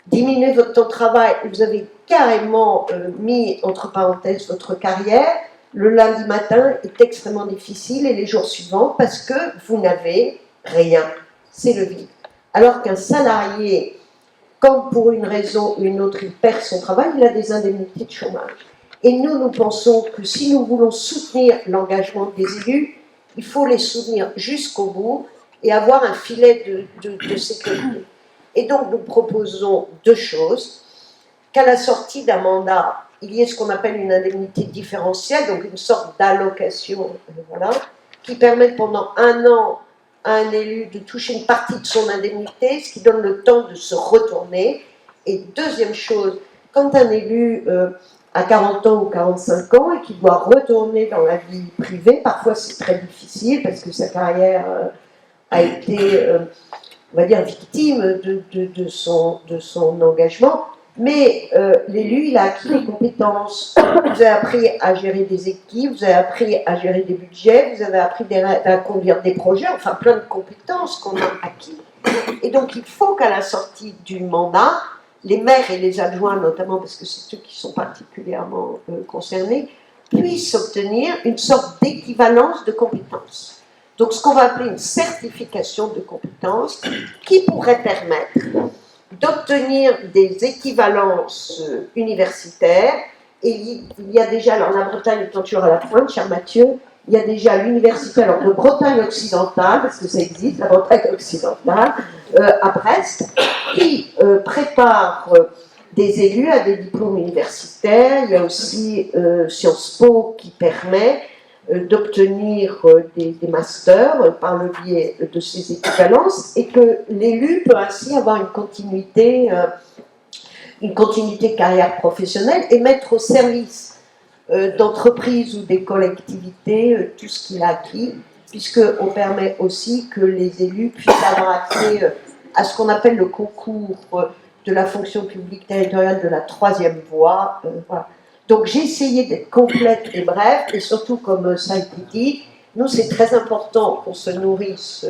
diminué votre temps de travail, vous avez carrément mis entre parenthèses votre carrière, le lundi matin est extrêmement difficile et les jours suivants parce que vous n'avez rien. C'est le vide. Alors qu'un salarié, quand pour une raison ou une autre il perd son travail, il a des indemnités de chômage. Et nous pensons que si nous voulons soutenir l'engagement des élus, il faut les soutenir jusqu'au bout et avoir un filet de sécurité. Et donc nous proposons 2 choses. Qu'à la sortie d'un mandat, il y ait ce qu'on appelle une indemnité différentielle, donc une sorte d'allocation, voilà, qui permette pendant 1 an à un élu de toucher une partie de son indemnité, ce qui donne le temps de se retourner. Et deuxième chose, quand un élu a 40 ans ou 45 ans et qu'il doit retourner dans la vie privée, parfois c'est très difficile parce que sa carrière a été, on va dire, victime de son engagement, mais l'élu, il a acquis des compétences. Vous avez appris à gérer des équipes, vous avez appris à gérer des budgets, vous avez appris à conduire des projets, enfin plein de compétences qu'on a acquis. Et donc il faut qu'à la sortie du mandat, les maires et les adjoints notamment, parce que c'est ceux qui sont particulièrement concernés, puissent obtenir une sorte d'équivalence de compétences. Donc ce qu'on va appeler une certification de compétences qui pourrait permettre d'obtenir des équivalences universitaires. Et il y a déjà, alors la Bretagne étant toujours à la pointe, cher Mathieu, il y a déjà l'université alors de Bretagne occidentale, parce que ça existe, la Bretagne occidentale, à Brest, qui prépare des élus à des diplômes universitaires. Il y a aussi Sciences Po qui permet. d'obtenir des masters par le biais de ces équivalences et que l'élu peut ainsi avoir une continuité de carrière professionnelle et mettre au service d'entreprises ou des collectivités tout ce qu'il a acquis, puisqu'on permet aussi que les élus puissent avoir accès à ce qu'on appelle le concours de la fonction publique territoriale de la troisième voie. Voilà. Donc j'ai essayé d'être complète et brève, et surtout, comme ça a été dit, nous c'est très important qu'on se nourrisse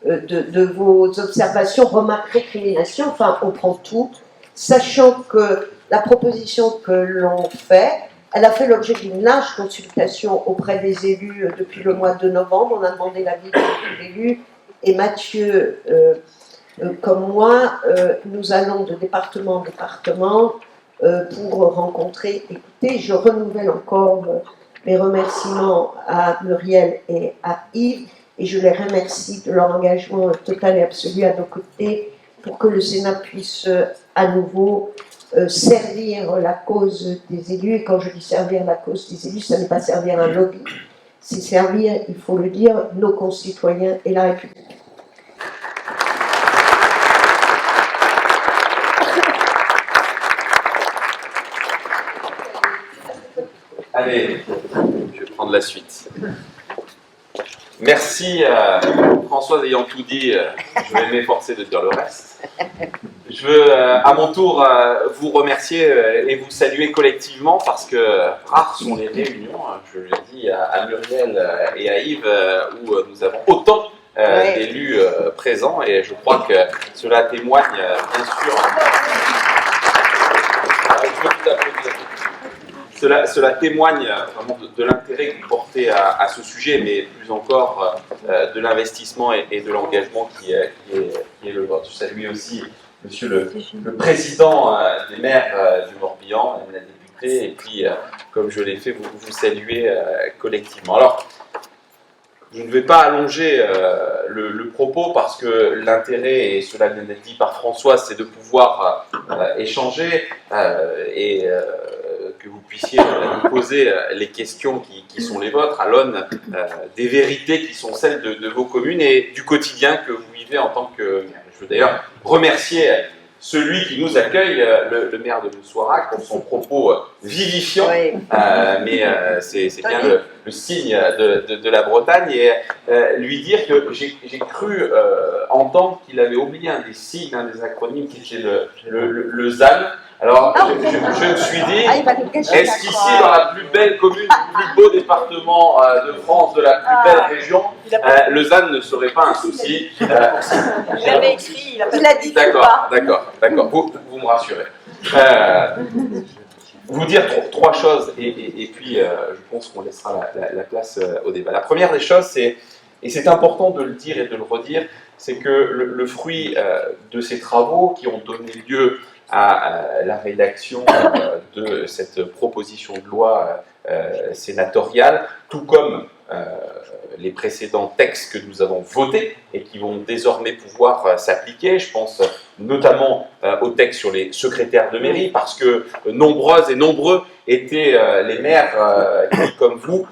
de vos observations, remarques, récriminations, enfin on prend tout, sachant que la proposition que l'on fait, elle a fait l'objet d'une large consultation auprès des élus depuis le mois de novembre. On a demandé l'avis de tous les élus, et Mathieu, comme moi, nous allons de département en département pour rencontrer. Écoutez, je renouvelle encore mes remerciements à Muriel et à Yves, et je les remercie de leur engagement total et absolu à nos côtés pour que le Sénat puisse à nouveau servir la cause des élus. Et quand je dis servir la cause des élus, ça n'est pas servir un lobby, c'est servir, il faut le dire, nos concitoyens et la République. Allez, je vais prendre la suite. Merci Françoise ayant tout dit, je vais m'efforcer de dire le reste. Je veux à mon tour vous remercier et vous saluer collectivement parce que rares sont les réunions, je le dis à Muriel et à Yves, où nous avons autant d'élus présents, et je crois que cela témoigne bien sûr. Je veux vous applaudir. Cela témoigne vraiment de l'intérêt que vous portez à ce sujet, mais plus encore de l'investissement et de l'engagement qui est le vôtre. Je salue aussi Monsieur le Président des maires du Morbihan, Madame la députée, et puis, comme je l'ai fait, vous saluer collectivement. Alors, je ne vais pas allonger le propos parce que l'intérêt, et cela vient d'être dit par Françoise, c'est de pouvoir échanger et que vous puissiez nous poser les questions qui sont les vôtres à l'aune des vérités qui sont celles de vos communes et du quotidien que vous vivez en tant que maire. Je veux d'ailleurs remercier celui qui nous accueille, le maire de Moussouarac, pour son propos vivifiant, Oui. mais c'est bien le signe de la Bretagne, et lui dire que j'ai cru entendre qu'il avait oublié un des signes, un des acronymes qui était le ZAN. Alors, je me suis dit, est-ce qu'ici, dans la plus belle commune, le plus beau département de France, de la plus belle région, le ZAN ne serait pas un souci? Il l'avait écrit, il a dit D'accord, vous me rassurez. Vous dire trois choses, et puis je pense qu'on laissera la place au débat. La première des choses, et c'est important de le dire et de le redire, c'est que le fruit de ces travaux qui ont donné lieu à la rédaction de cette proposition de loi sénatoriale, tout comme les précédents textes que nous avons votés et qui vont désormais pouvoir s'appliquer. Je pense notamment au texte sur les secrétaires de mairie, parce que nombreuses et nombreux étaient les maires qui, comme vous,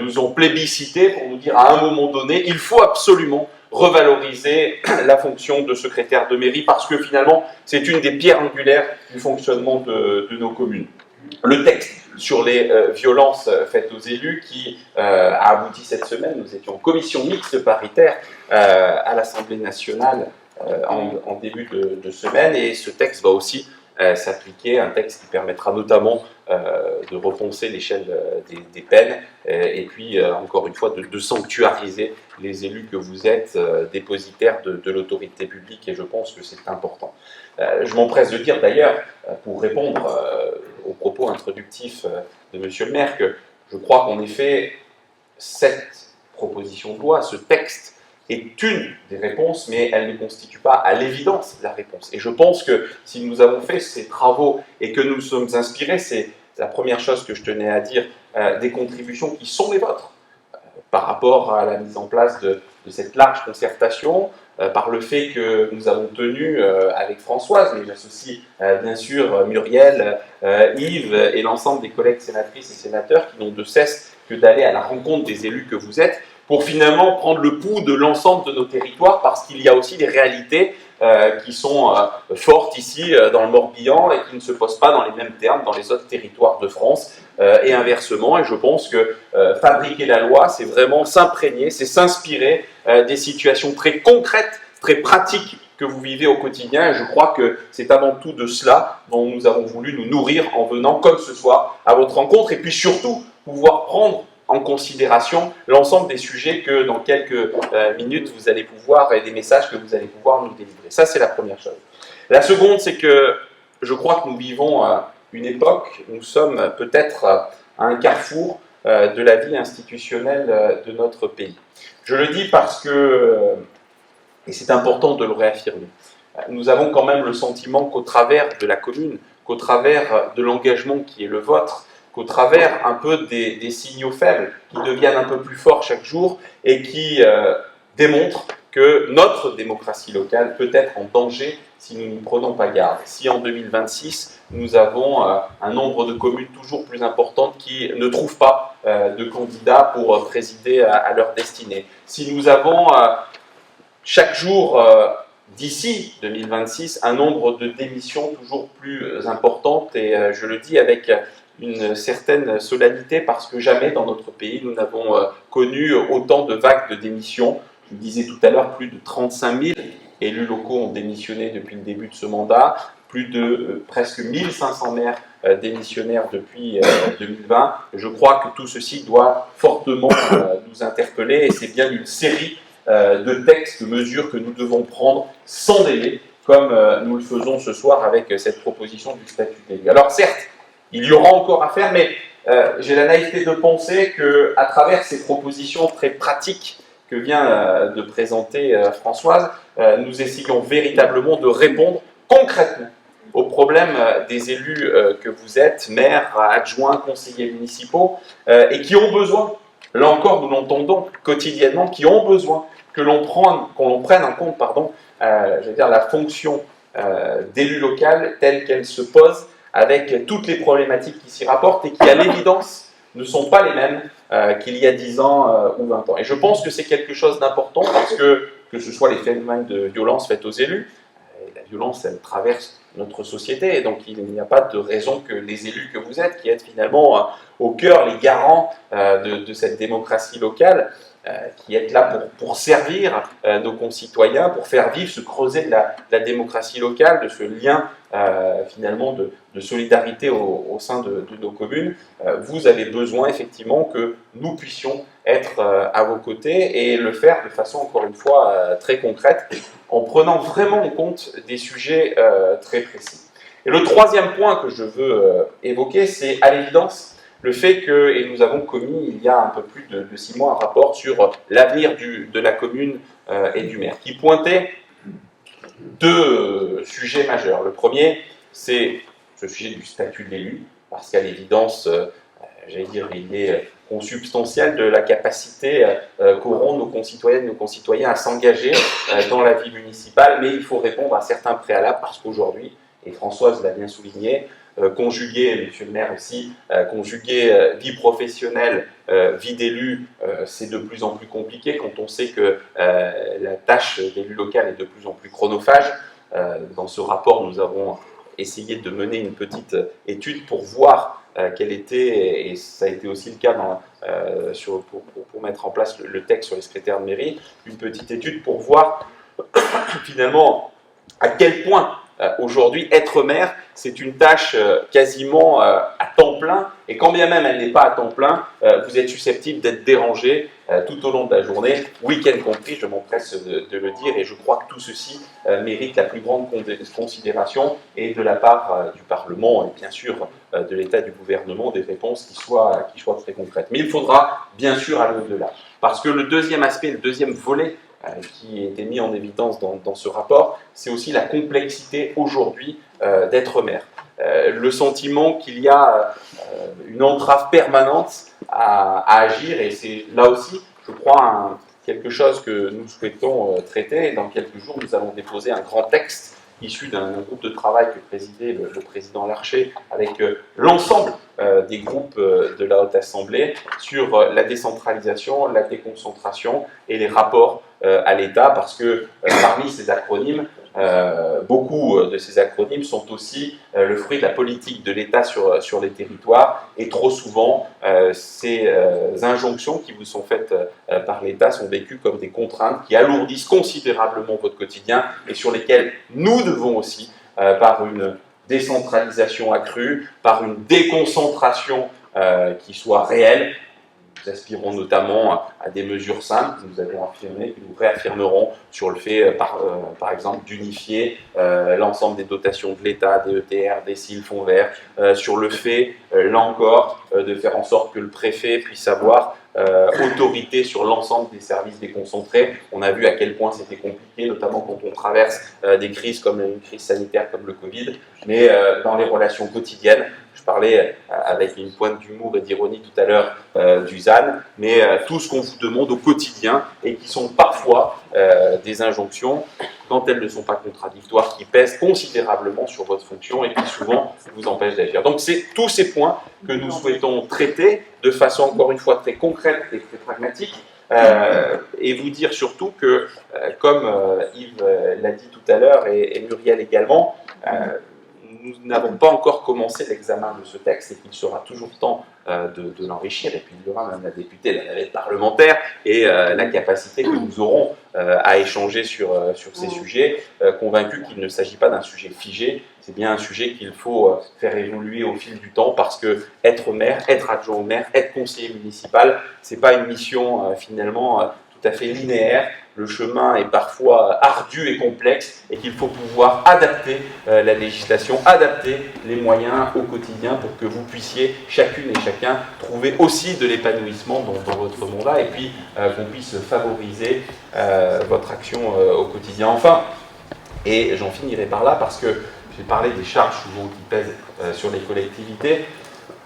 nous ont plébiscité pour nous dire à un moment donné, il faut absolument revaloriser la fonction de secrétaire de mairie, parce que finalement, c'est une des pierres angulaires du fonctionnement de nos communes. Le texte sur les violences faites aux élus qui a abouti cette semaine, nous étions en commission mixte paritaire à l'Assemblée nationale en début de semaine, et ce texte va aussi s'appliquer, un texte qui permettra notamment de repenser l'échelle des peines et puis encore une fois de sanctuariser les élus que vous êtes, dépositaires de l'autorité publique, et je pense que c'est important. Je m'empresse de dire d'ailleurs, pour répondre aux propos introductifs de Monsieur le maire, que je crois qu'en effet cette proposition de loi, ce texte, est une des réponses, mais elle ne constitue pas à l'évidence la réponse. Et je pense que si nous avons fait ces travaux et que nous nous sommes inspirés, c'est la première chose que je tenais à dire, des contributions qui sont les vôtres, par rapport à la mise en place de cette large concertation, par le fait que nous avons tenu avec Françoise, mais j'associe bien sûr Muriel, Yves et l'ensemble des collègues sénatrices et sénateurs qui n'ont de cesse que d'aller à la rencontre des élus que vous êtes, pour finalement prendre le pouls de l'ensemble de nos territoires, parce qu'il y a aussi des réalités qui sont fortes ici dans le Morbihan et qui ne se posent pas dans les mêmes termes dans les autres territoires de France et inversement. Et je pense que fabriquer la loi, c'est vraiment s'imprégner, c'est s'inspirer des situations très concrètes, très pratiques que vous vivez au quotidien. Et je crois que c'est avant tout de cela dont nous avons voulu nous nourrir en venant comme ce soir à votre rencontre, et puis surtout pouvoir prendre en considération l'ensemble des sujets que dans quelques minutes vous allez pouvoir, et des messages que vous allez pouvoir nous délivrer. Ça, c'est la première chose. La seconde, c'est que je crois que nous vivons une époque, nous sommes peut-être à un carrefour de la vie institutionnelle de notre pays. Je le dis parce que, et c'est important de le réaffirmer, nous avons quand même le sentiment qu'au travers de la commune, qu'au travers de l'engagement qui est le vôtre, qu'au travers un peu des signaux faibles qui deviennent un peu plus forts chaque jour et qui démontrent que notre démocratie locale peut être en danger si nous n'y prenons pas garde. Si en 2026, nous avons un nombre de communes toujours plus importantes qui ne trouvent pas de candidats pour présider à leur destinée. Si nous avons chaque jour, d'ici 2026, un nombre de démissions toujours plus importantes, et je le dis avec une certaine solennité parce que jamais dans notre pays nous n'avons connu autant de vagues de démissions. Je le disais tout à l'heure, plus de 35 000 élus locaux ont démissionné depuis le début de ce mandat, plus de presque 1500 maires démissionnaires depuis 2020. Je crois que tout ceci doit fortement nous interpeller, et c'est bien une série de textes, de mesures que nous devons prendre sans délai, comme nous le faisons ce soir avec cette proposition du statut d'élu. Alors certes, il y aura encore à faire, mais j'ai la naïveté de penser qu'à travers ces propositions très pratiques que vient de présenter Françoise, nous essayons véritablement de répondre concrètement aux problèmes des élus que vous êtes, maires, adjoints, conseillers municipaux, et qui ont besoin, là encore nous l'entendons quotidiennement, qui ont besoin qu'on l'on prenne en compte la fonction d'élu local telle qu'elle se pose, avec toutes les problématiques qui s'y rapportent et qui, à l'évidence, ne sont pas les mêmes qu'il y a 10 ans ou 20 ans. Et je pense que c'est quelque chose d'important parce que ce soit les phénomènes de violence faites aux élus, la violence, elle traverse notre société, et donc il n'y a pas de raison que les élus que vous êtes, qui êtes finalement au cœur, les garants de cette démocratie locale, qui êtes là pour servir nos concitoyens, pour faire vivre, se creuser de la démocratie locale, de ce lien finalement de solidarité au sein de nos communes. Vous avez besoin effectivement que nous puissions être à vos côtés et le faire de façon encore une fois très concrète, en prenant vraiment en compte des sujets très précis. Et le troisième point que je veux évoquer, c'est à l'évidence le fait que, et nous avons commis il y a un peu plus de 6 mois un rapport sur l'avenir de la commune et du maire, qui pointait 2 sujets majeurs. Le premier, c'est ce sujet du statut de l'élu, parce qu'à l'évidence, il est consubstantiel de la capacité qu'auront nos concitoyennes et nos concitoyens à s'engager dans la vie municipale, mais il faut répondre à certains préalables, parce qu'aujourd'hui, et Françoise l'a bien souligné, conjuguer, monsieur le maire aussi, conjuguer vie professionnelle, vie d'élu, c'est de plus en plus compliqué quand on sait que la tâche d'élu local est de plus en plus chronophage. Dans ce rapport, nous avons essayé de mener une petite étude pour voir quelle était, et ça a été aussi le cas pour mettre en place le texte sur les secrétaires de mairie, une petite étude pour voir finalement à quel point aujourd'hui, être maire, c'est une tâche quasiment à temps plein, et quand bien même elle n'est pas à temps plein, vous êtes susceptible d'être dérangé tout au long de la journée, week-end compris, je m'empresse de le dire, et je crois que tout ceci mérite la plus grande considération, et de la part du Parlement, et bien sûr de l'État, du gouvernement, des réponses qui soient très concrètes. Mais il faudra bien sûr aller au-delà, parce que le deuxième aspect, le deuxième volet, qui a été mis en évidence dans ce rapport, c'est aussi la complexité aujourd'hui d'être maire. Le sentiment qu'il y a une entrave permanente à agir, et c'est là aussi, je crois, quelque chose que nous souhaitons traiter. Et dans quelques jours, nous allons déposer un grand texte issu d'un groupe de travail que présidait le président Larcher avec l'ensemble des groupes de la Haute Assemblée sur la décentralisation, la déconcentration et les rapports à l'État, parce que parmi ces acronymes, beaucoup de ces acronymes sont aussi le fruit de la politique de l'État sur les territoires, et trop souvent ces injonctions qui vous sont faites par l'État sont vécues comme des contraintes qui alourdissent considérablement votre quotidien et sur lesquelles nous devons aussi, par une décentralisation accrue, par une déconcentration qui soit réelle. Nous aspirons notamment à des mesures simples que nous avons affirmées, que nous réaffirmerons sur le fait, par exemple, d'unifier l'ensemble des dotations de l'État, des ETR, des CIL, fonds verts, sur le fait, là encore, de faire en sorte que le préfet puisse avoir autorité sur l'ensemble des services déconcentrés. On a vu à quel point c'était compliqué, notamment quand on traverse des crises comme une crise sanitaire comme le Covid, mais dans les relations quotidiennes. Je parlais avec une pointe d'humour et d'ironie tout à l'heure du ZAN, mais tout ce qu'on vous demande au quotidien et qui sont parfois des injonctions, quand elles ne sont pas contradictoires, qui pèsent considérablement sur votre fonction et qui souvent vous empêchent d'agir. Donc c'est tous ces points que nous souhaitons traiter de façon encore une fois très concrète et très pragmatique, et vous dire surtout que, comme Yves l'a dit tout à l'heure et Muriel également, nous n'avons pas encore commencé l'examen de ce texte et qu'il sera toujours temps de l'enrichir, et puis il y aura même la députée, la navette parlementaire et la capacité que nous aurons à échanger sur ces sujets, convaincus qu'il ne s'agit pas d'un sujet figé, c'est bien un sujet qu'il faut faire évoluer au fil du temps, parce que être maire, être adjoint au maire, être conseiller municipal, c'est pas une mission finalement tout à fait linéaire. Le chemin est parfois ardu et complexe et qu'il faut pouvoir adapter la législation, adapter les moyens au quotidien pour que vous puissiez, chacune et chacun, trouver aussi de l'épanouissement dans votre mandat, et puis qu'on puisse favoriser votre action au quotidien. Enfin, et j'en finirai par là parce que j'ai parlé des charges souvent qui pèsent sur les collectivités.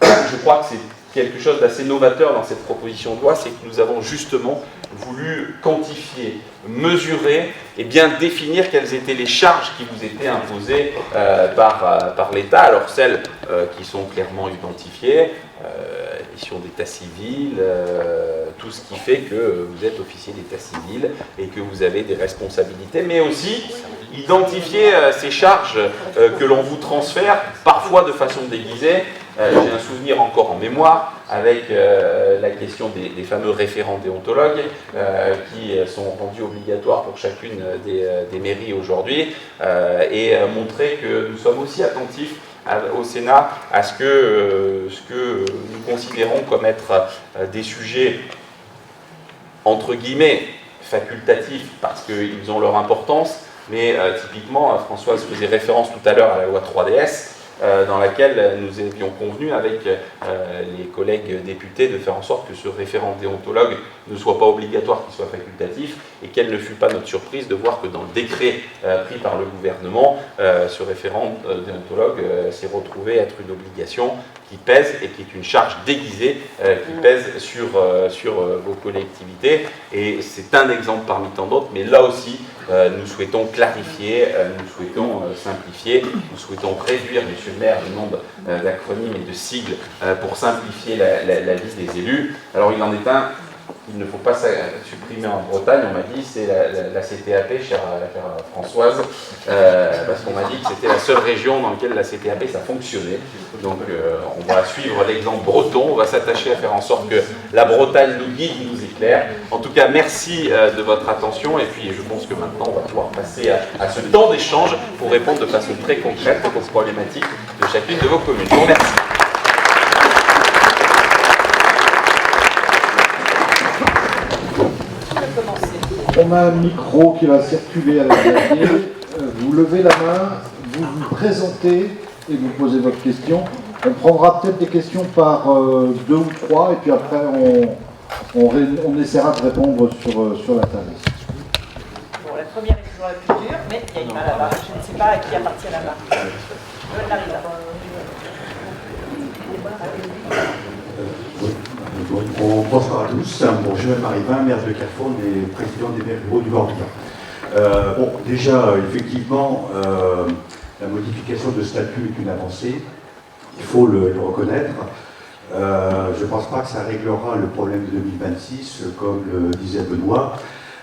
Je crois que c'est quelque chose d'assez novateur dans cette proposition de loi, c'est que nous avons justement voulu quantifier, mesurer et bien définir quelles étaient les charges qui vous étaient imposées par l'État. Alors celles qui sont clairement identifiées, émission d'état civil, tout ce qui fait que vous êtes officier d'état civil et que vous avez des responsabilités, mais aussi identifier ces charges que l'on vous transfère, parfois de façon déguisée. J'ai un souvenir encore en mémoire avec la question des fameux référents déontologues qui sont rendus obligatoires pour chacune des mairies aujourd'hui, et montrer que nous sommes aussi attentifs au Sénat à ce que nous considérons comme être des sujets entre guillemets facultatifs parce qu'ils ont leur importance, mais typiquement Françoise faisait référence tout à l'heure à la loi 3DS, dans laquelle nous avions convenu avec les collègues députés de faire en sorte que ce référent déontologue ne soit pas obligatoire, qu'il soit facultatif, et quelle ne fut pas notre surprise de voir que dans le décret pris par le gouvernement, ce référent déontologue s'est retrouvé être une obligation qui pèse et qui est une charge déguisée qui pèse sur vos collectivités. Et c'est un exemple parmi tant d'autres, mais là aussi, nous souhaitons clarifier, nous souhaitons simplifier, nous souhaitons réduire, monsieur le maire, le nombre d'acronymes et de sigles pour simplifier la vie des élus. Alors il en est un qu'il ne faut pas supprimer en Bretagne, on m'a dit, c'est la CTAP, chère Françoise, parce qu'on m'a dit que c'était la seule région dans laquelle la CTAP ça fonctionnait. Donc on va suivre l'exemple breton, on va s'attacher à faire en sorte que la Bretagne nous guide, nous éclaire. En tout cas, merci de votre attention, et puis je pense que maintenant on va pouvoir passer à ce temps d'échange pour répondre de façon très concrète aux problématiques de chacune de vos communes. Je vous remercie. On a un micro qui va circuler avec Xavier. Vous levez la main, vous vous présentez et vous posez votre question. On prendra peut-être des questions par 2 ou 3 et puis après on essaiera de répondre sur la table. Bon, la première est toujours la plus dure, mais il y a une main là-bas. Je ne sais pas à qui appartient la main. Elle arrive là. Bonsoir à tous. Bon, je m'appelle Marivin, maire de Carrefour, et président des maires ruraux du Morbihan. Bon, déjà, effectivement, la modification de statut est une avancée, il faut le reconnaître. Je ne pense pas que ça réglera le problème de 2026, comme le disait Benoît,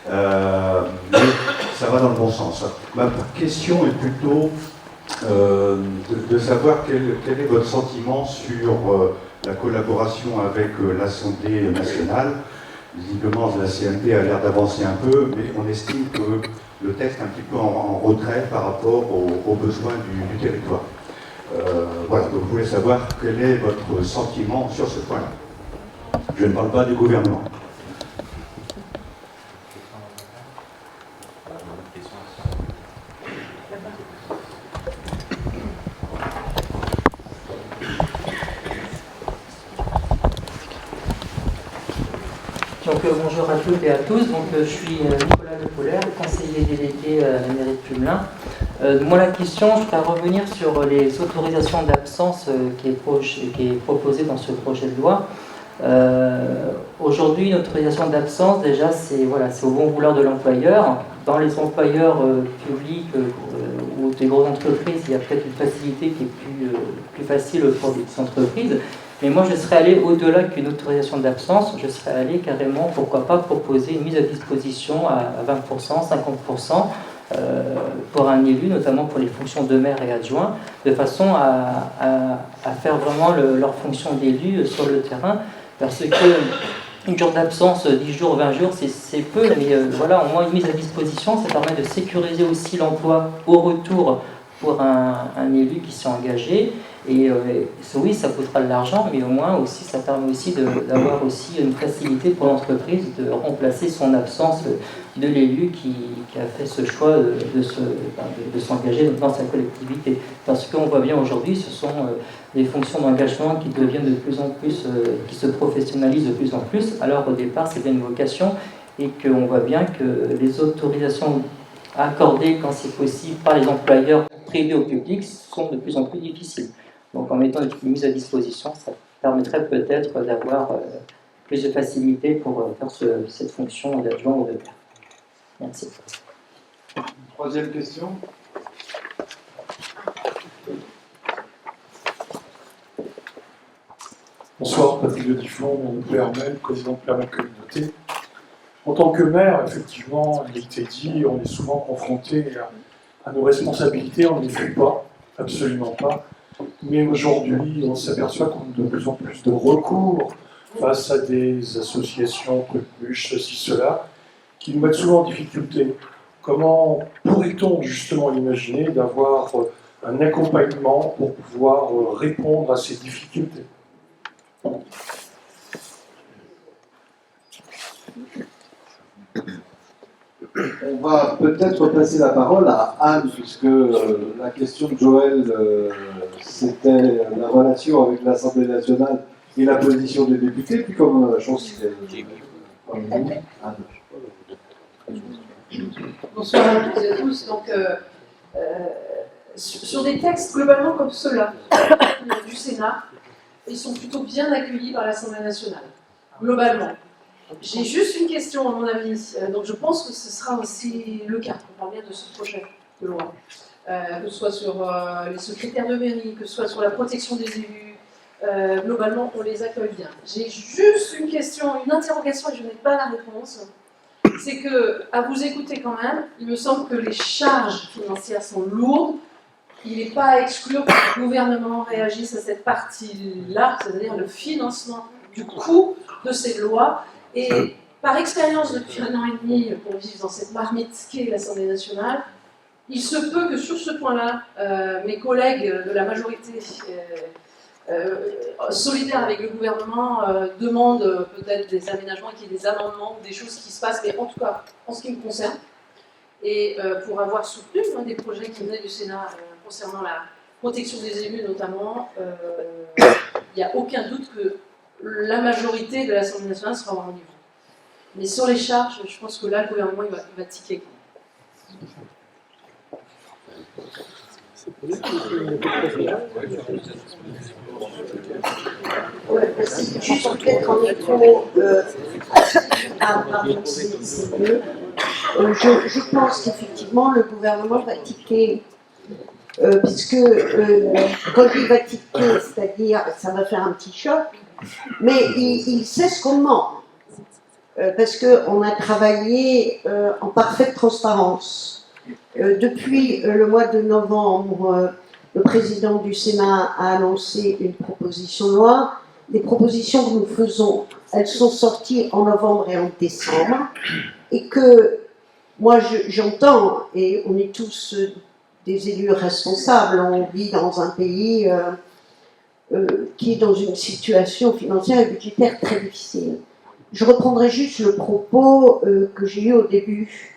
mais ça va dans le bon sens. Ma question est plutôt de savoir quel est votre sentiment sur la collaboration avec l'Assemblée nationale. Visiblement, la CMP a l'air d'avancer un peu, mais on estime que le texte est un petit peu en retrait par rapport aux besoins du territoire. Voilà, donc je voulais savoir quel est votre sentiment sur ce point-là. Je ne parle pas du gouvernement. Donc bonjour à toutes et à tous, je suis Nicolas Lepolaire, conseiller délégué à la mairie de Plumelin. Moi la question, je voudrais revenir sur les autorisations d'absence qui est proposée dans ce projet de loi. Aujourd'hui, une autorisation d'absence, déjà, c'est au bon vouloir de l'employeur. Dans les employeurs publics ou des grosses entreprises, il y a peut-être une facilité qui est plus facile pour des entreprises. Mais moi, je serais allé au-delà qu'une autorisation d'absence. Je serais allé carrément, pourquoi pas, proposer une mise à disposition à 20%, 50% pour un élu, notamment pour les fonctions de maire et adjoint, de façon à faire vraiment leur fonction d'élu sur le terrain. Parce que une jour d'absence, 10 jours, 20 jours, c'est peu, mais voilà, au moins une mise à disposition, ça permet de sécuriser aussi l'emploi au retour pour un élu qui s'est engagé. Et oui, ça coûtera de l'argent, mais au moins aussi, ça permet aussi d'avoir aussi une facilité pour l'entreprise de remplacer son absence de l'élu qui a fait ce choix de s'engager dans sa collectivité. Parce qu'on voit bien aujourd'hui, ce sont des fonctions d'engagement qui deviennent de plus en plus, qui se professionnalisent de plus en plus. Alors au départ, c'était une vocation et qu'on voit bien que les autorisations accordées quand c'est possible par les employeurs privés au public sont de plus en plus difficiles. Donc en mettant une mise à disposition, ça permettrait peut-être d'avoir plus de facilité pour faire cette fonction d'adjoint ou de maire. Merci. Troisième question. Bonsoir, Patrick Le Diffon, PRML, président de PRML Communauté. En tant que maire, effectivement, il a été dit, on est souvent confronté à nos responsabilités, on ne les fuit pas, absolument pas. Mais aujourd'hui, on s'aperçoit qu'on a de plus en plus de recours face à des associations, Truc-Muche, ceci, cela, qui nous mettent souvent en difficulté. Comment pourrait-on justement imaginer d'avoir un accompagnement pour pouvoir répondre à ces difficultés ? On va peut-être passer la parole à Anne, puisque la question de Joël, c'était la relation avec l'Assemblée nationale et la position des députés, puis comme on a la chance, Anne. Bonsoir à toutes et à tous. Donc, sur des textes globalement comme ceux-là, du Sénat, ils sont plutôt bien accueillis par l'Assemblée nationale, globalement. J'ai juste une question à mon avis, donc je pense que ce sera aussi le cas, on parle bien de ce projet de loi, que ce soit sur les secrétaires de mairie, que ce soit sur la protection des élus, globalement on les accueille bien. J'ai juste une question, une interrogation et je n'ai pas la réponse, c'est que, à vous écouter quand même, il me semble que les charges financières sont lourdes, il n'est pas à exclure que le gouvernement réagisse à cette partie-là, c'est-à-dire le financement du coût de ces lois. Et par expérience depuis 1 an et demi qu'on vive dans cette marmite qu'est l'Assemblée nationale, il se peut que sur ce point-là, mes collègues de la majorité solidaires avec le gouvernement demandent peut-être des aménagements, qu'il y ait des amendements, des choses qui se passent, mais en tout cas, en ce qui me concerne, et pour avoir soutenu des projets qui venaient du Sénat concernant la protection des élus notamment, il n'y a aucun doute que la majorité de l'Assemblée nationale sera au niveau. Mais sur les charges, je pense que là, le gouvernement, il va tiquer. Ouais, merci. Juste peut-être en écho à pardon, c'est mieux. je pense qu'effectivement le gouvernement va tiquer, puisque quand il va tiquer, c'est-à-dire ça va faire un petit choc, mais il sait ce qu'on demande, parce qu'on a travaillé en parfaite transparence. Depuis le mois de novembre, le président du Sénat a annoncé une proposition de loi. Les propositions que nous faisons, elles sont sorties en novembre et en décembre, et que moi j'entends, et on est tous des élus responsables, on vit dans un pays qui est dans une situation financière et budgétaire très difficile. Je reprendrai juste le propos que j'ai eu au début.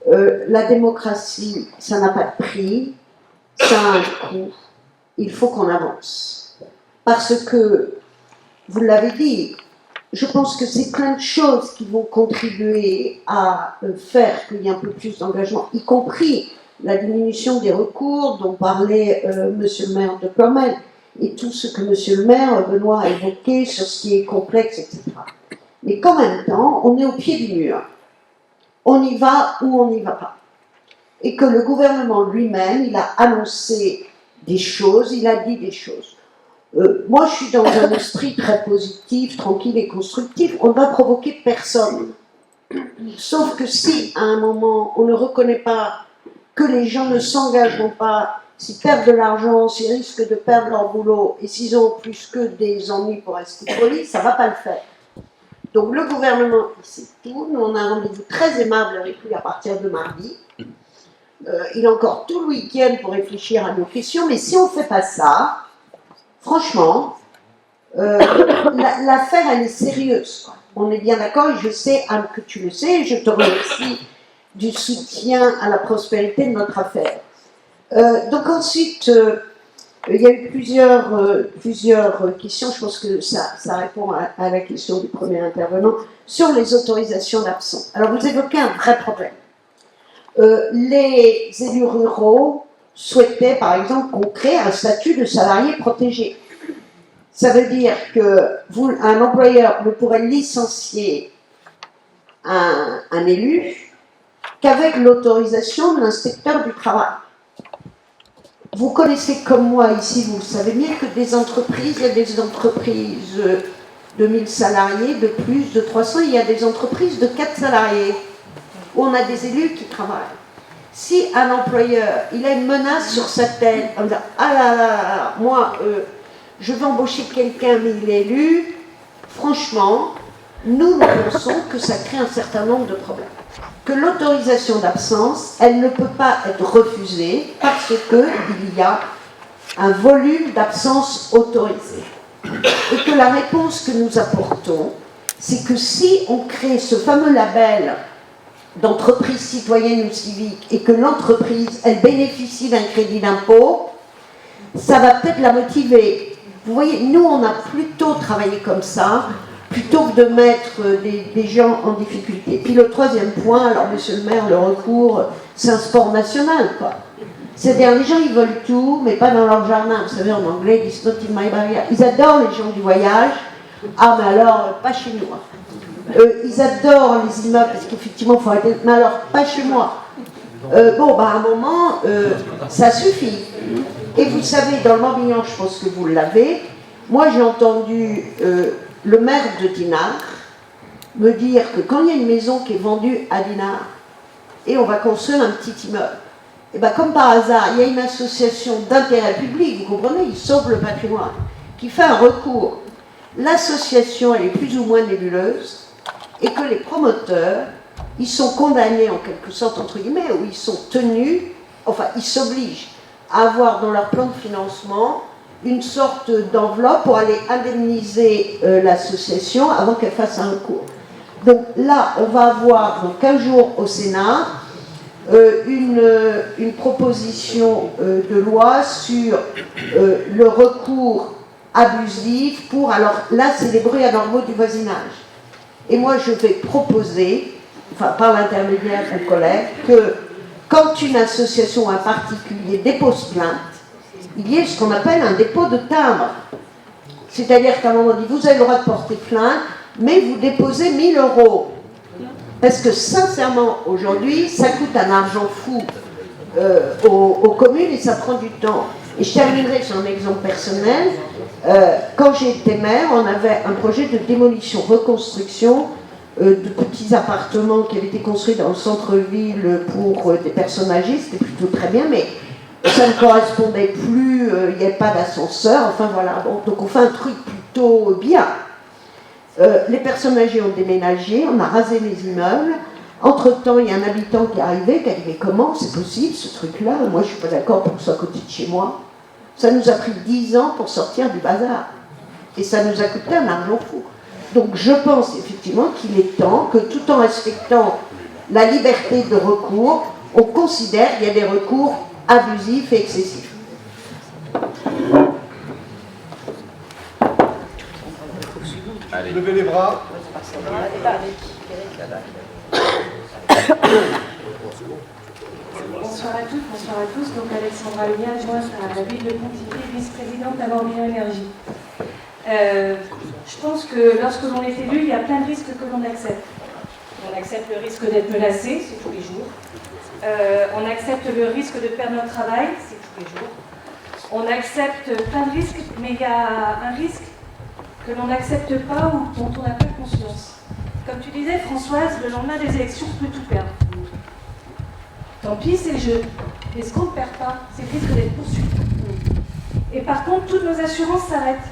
La démocratie, ça n'a pas de prix, ça a un coût, il faut qu'on avance. Parce que, vous l'avez dit, je pense que c'est plein de choses qui vont contribuer à faire qu'il y ait un peu plus d'engagement, y compris la diminution des recours dont parlait monsieur le maire de Ploermel, et tout ce que monsieur le maire Benoît a évoqué sur ce qui est complexe, etc. Mais qu'en même temps, on est au pied du mur. On y va ou on n'y va pas. Et que le gouvernement lui-même, il a annoncé des choses, il a dit des choses. Moi, je suis dans un esprit très positif, tranquille et constructif. On ne va provoquer personne. Sauf que si, à un moment, on ne reconnaît pas que les gens ne s'engageront pas, s'ils perdent de l'argent, s'ils risquent de perdre leur boulot, et s'ils ont plus que des ennuis pour rester polis, ça ne va pas le faire. Donc le gouvernement, il sait tout. Nous, on a un rendez-vous très aimable avec lui à partir de mardi. Il a encore tout le week-end pour réfléchir à nos questions, mais si on ne fait pas ça, franchement, l'affaire, elle est sérieuse, quoi. On est bien d'accord, et je sais, Anne, que tu le sais, et je te remercie du soutien à la prospérité de notre affaire. Donc ensuite, il y a eu plusieurs questions, je pense que ça répond à la question du premier intervenant, sur les autorisations d'absence. Alors vous évoquez un vrai problème. Les élus ruraux souhaitaient par exemple qu'on crée un statut de salarié protégé. Ça veut dire qu'un employeur ne pourrait licencier un élu qu'avec l'autorisation de l'inspecteur du travail. Vous connaissez comme moi ici, vous savez bien que des entreprises, il y a des entreprises de 1000 salariés, de plus, de 300, il y a des entreprises de 4 salariés, où on a des élus qui travaillent. Si un employeur, il a une menace sur sa tête, en disant « Ah là là là, moi, je veux embaucher quelqu'un, mais il est élu », franchement, nous pensons que ça crée un certain nombre de problèmes. Que l'autorisation d'absence, elle ne peut pas être refusée parce qu'il y a un volume d'absence autorisé. Et que la réponse que nous apportons, c'est que si on crée ce fameux label d'entreprise citoyenne ou civique et que l'entreprise, elle bénéficie d'un crédit d'impôt, ça va peut-être la motiver. Vous voyez, nous, on a plutôt travaillé comme ça, plutôt que de mettre des gens en difficulté. Puis le troisième point, alors monsieur le maire, le recours, c'est un sport national, quoi. C'est-à-dire, les gens, ils veulent tout, mais pas dans leur jardin. Vous savez, en anglais, ils disent not in my backyard. Ils adorent les gens du voyage. Ah, mais alors, pas chez nous. Ils adorent les immeubles, parce qu'effectivement, il faut arrêter. Mais alors, pas chez moi. À un moment, ça suffit. Et vous savez, dans le Morbihan, je pense que vous l'avez, moi, j'ai entendu le maire de Dinard me dire que quand il y a une maison qui est vendue à Dinard, et on va construire un petit immeuble, et bien comme par hasard, il y a une association d'intérêt public, vous comprenez, ils sauvent le patrimoine, qui fait un recours. L'association, elle est plus ou moins nébuleuse, et que les promoteurs, ils sont condamnés en quelque sorte, entre guillemets, ou ils sont tenus, enfin, ils s'obligent à avoir dans leur plan de financement une sorte d'enveloppe pour aller indemniser l'association avant qu'elle fasse un recours. Donc là, on va avoir dans 15 jours au Sénat une proposition de loi sur le recours abusif pour, alors là, c'est les bruits anormaux du voisinage. Et moi, je vais proposer, enfin par l'intermédiaire de collègues, que quand une association ou un particulier dépose plainte, il y ait ce qu'on appelle un dépôt de timbre. C'est-à-dire qu'à un moment dit, vous avez le droit de porter plainte, mais vous déposez 1000 €. Parce que sincèrement, aujourd'hui, ça coûte un argent fou aux communes et ça prend du temps. Et je terminerai sur un exemple personnel. Quand j'étais maire, on avait un projet de démolition-reconstruction de petits appartements qui avaient été construits dans le centre-ville pour des personnes âgées. C'était plutôt très bien, mais ça ne correspondait plus, il n'y avait pas d'ascenseur, enfin voilà. Bon, donc on fait un truc plutôt bien. Les personnes âgées ont déménagé, on a rasé les immeubles. Entre-temps, il y a un habitant qui est arrivé, qui a dit « Mais comment c'est possible ce truc-là? Moi, je ne suis pas d'accord pour que ce soit à côté de chez moi. » Ça nous a pris 10 ans pour sortir du bazar. Et ça nous a coûté un argent fou. Donc je pense effectivement qu'il est temps que, tout en respectant la liberté de recours, on considère qu'il y a des recours abusifs et excessifs. Allez. Levez les bras. Bonsoir à toutes, bonsoir à tous. Donc Alexandra Lien, adjointe à la ville de Pontivy, vice-présidente à Morbihan Énergie. Je pense que lorsque l'on est élu, il y a plein de risques que l'on accepte. On accepte le risque d'être menacé, c'est tous les jours. On accepte le risque de perdre notre travail, c'est tous les jours. On accepte plein de risques, mais il y a un risque que l'on n'accepte pas ou dont on n'a pas conscience. Comme tu disais, Françoise, le lendemain des élections, on peut tout perdre. Tant pis, c'est le jeu. Mais ce qu'on ne perd pas, c'est le risque d'être poursuivi. Et par contre, toutes nos assurances s'arrêtent.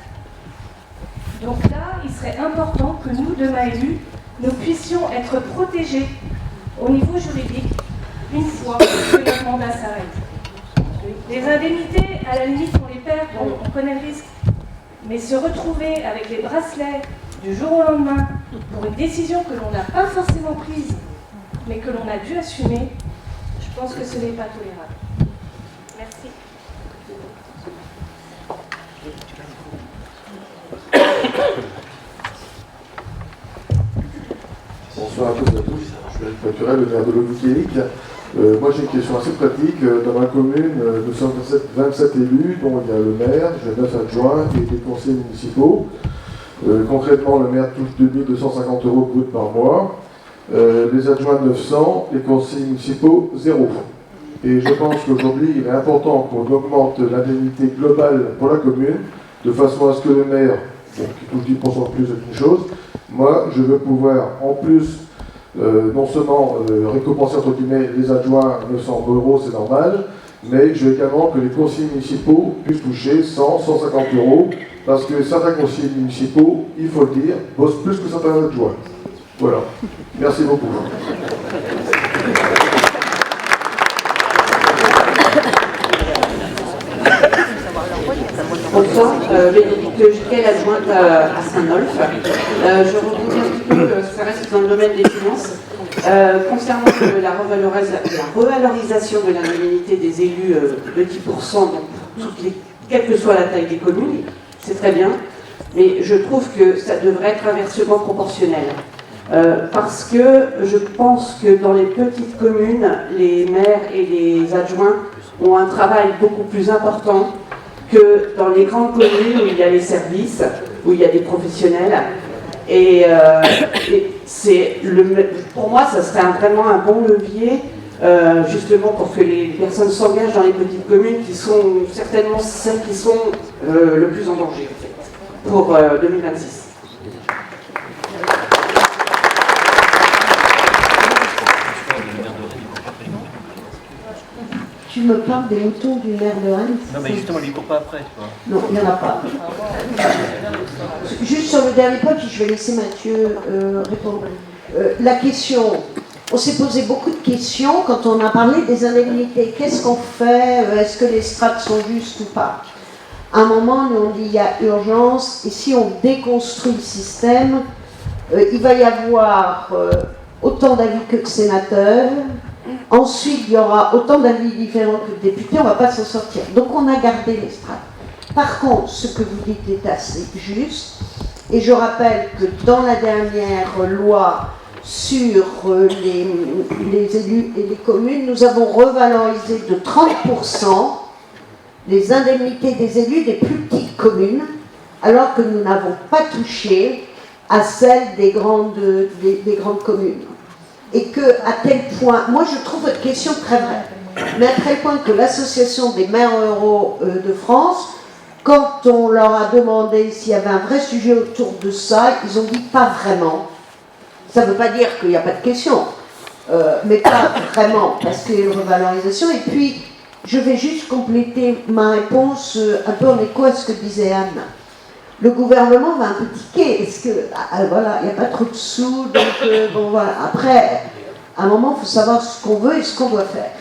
Donc là, il serait important que nous, demain élus, nous puissions être protégés au niveau juridique une fois que notre mandat s'arrête. Les indemnités, à la limite, on les perd, on connaît le risque. Mais se retrouver avec les bracelets du jour au lendemain pour une décision que l'on n'a pas forcément prise, mais que l'on a dû assumer, je pense que ce n'est pas tolérable. Merci. Bonsoir à toutes et à tous. Je suis Eric Paturel, le maire de l'Aude-Québec. Moi j'ai une question assez pratique. Dans ma commune, nous sommes 27 élus, dont il y a le maire, j'ai 9 adjoints et des conseillers municipaux. Concrètement, le maire touche 2250 € brut par mois, les adjoints 900, les conseillers municipaux 0. Et je pense qu'aujourd'hui, il est important qu'on augmente l'indemnité globale pour la commune, de façon à ce que le maire, qui touche 10% de plus, c'est une chose. Moi, je veux pouvoir, en plus, non seulement récompenser entre guillemets les adjoints 900 €, c'est normal, mais je veux également que les conseillers municipaux puissent toucher 100, 150 €, parce que certains conseillers municipaux, il faut le dire, bossent plus que certains adjoints. Voilà. Merci beaucoup. Bonsoir, Bénédicte Juquet, adjointe à Saint-Nolf. Je rebondis un petit peu, ça reste dans le domaine des finances. Concernant la revalorisation de l'indemnité des élus de 10%, donc quelle que soit la taille des communes, c'est très bien, mais je trouve que ça devrait être inversement proportionnel. Parce que je pense que dans les petites communes, les maires et les adjoints ont un travail beaucoup plus important que dans les grandes communes où il y a les services, où il y a des professionnels. Et pour moi, ça serait vraiment un bon levier, justement pour que les personnes s'engagent dans les petites communes qui sont certainement celles qui sont le plus en danger, en fait, pour 2026. Tu me parles des moutons du maire de Rennes? Non, mais justement, il ne court pas après, tu vois. Non, il n'y en a pas. Juste sur le dernier point, puis je vais laisser Mathieu répondre. La question, on s'est posé beaucoup de questions quand on a parlé des indemnités. Qu'est-ce qu'on fait? Est-ce que les strates sont justes ou pas? À un moment, nous on dit il y a urgence, et si on déconstruit le système, il va y avoir autant d'avis que de sénateurs. Ensuite, il y aura autant d'avis différents que de députés, on ne va pas s'en sortir. Donc on a gardé les strates. Par contre, ce que vous dites est assez juste, et je rappelle que dans la dernière loi sur les élus et les communes, nous avons revalorisé de 30% les indemnités des élus des plus petites communes, alors que nous n'avons pas touché à celles des grandes communes. et que à tel point, moi je trouve votre question très vraie, mais à tel point que l'association des maires ruraux de France, quand on leur a demandé s'il y avait un vrai sujet autour de ça, ils ont dit pas vraiment. Ça ne veut pas dire qu'il n'y a pas de question, mais pas vraiment, parce qu'il y a une revalorisation. Et puis, je vais juste compléter ma réponse un peu en écho à ce que disait Anne. Le gouvernement va un peu tiquer, est-ce que, voilà, il n'y a pas trop de sous, donc bon voilà. Après, à un moment, il faut savoir ce qu'on veut et ce qu'on doit faire.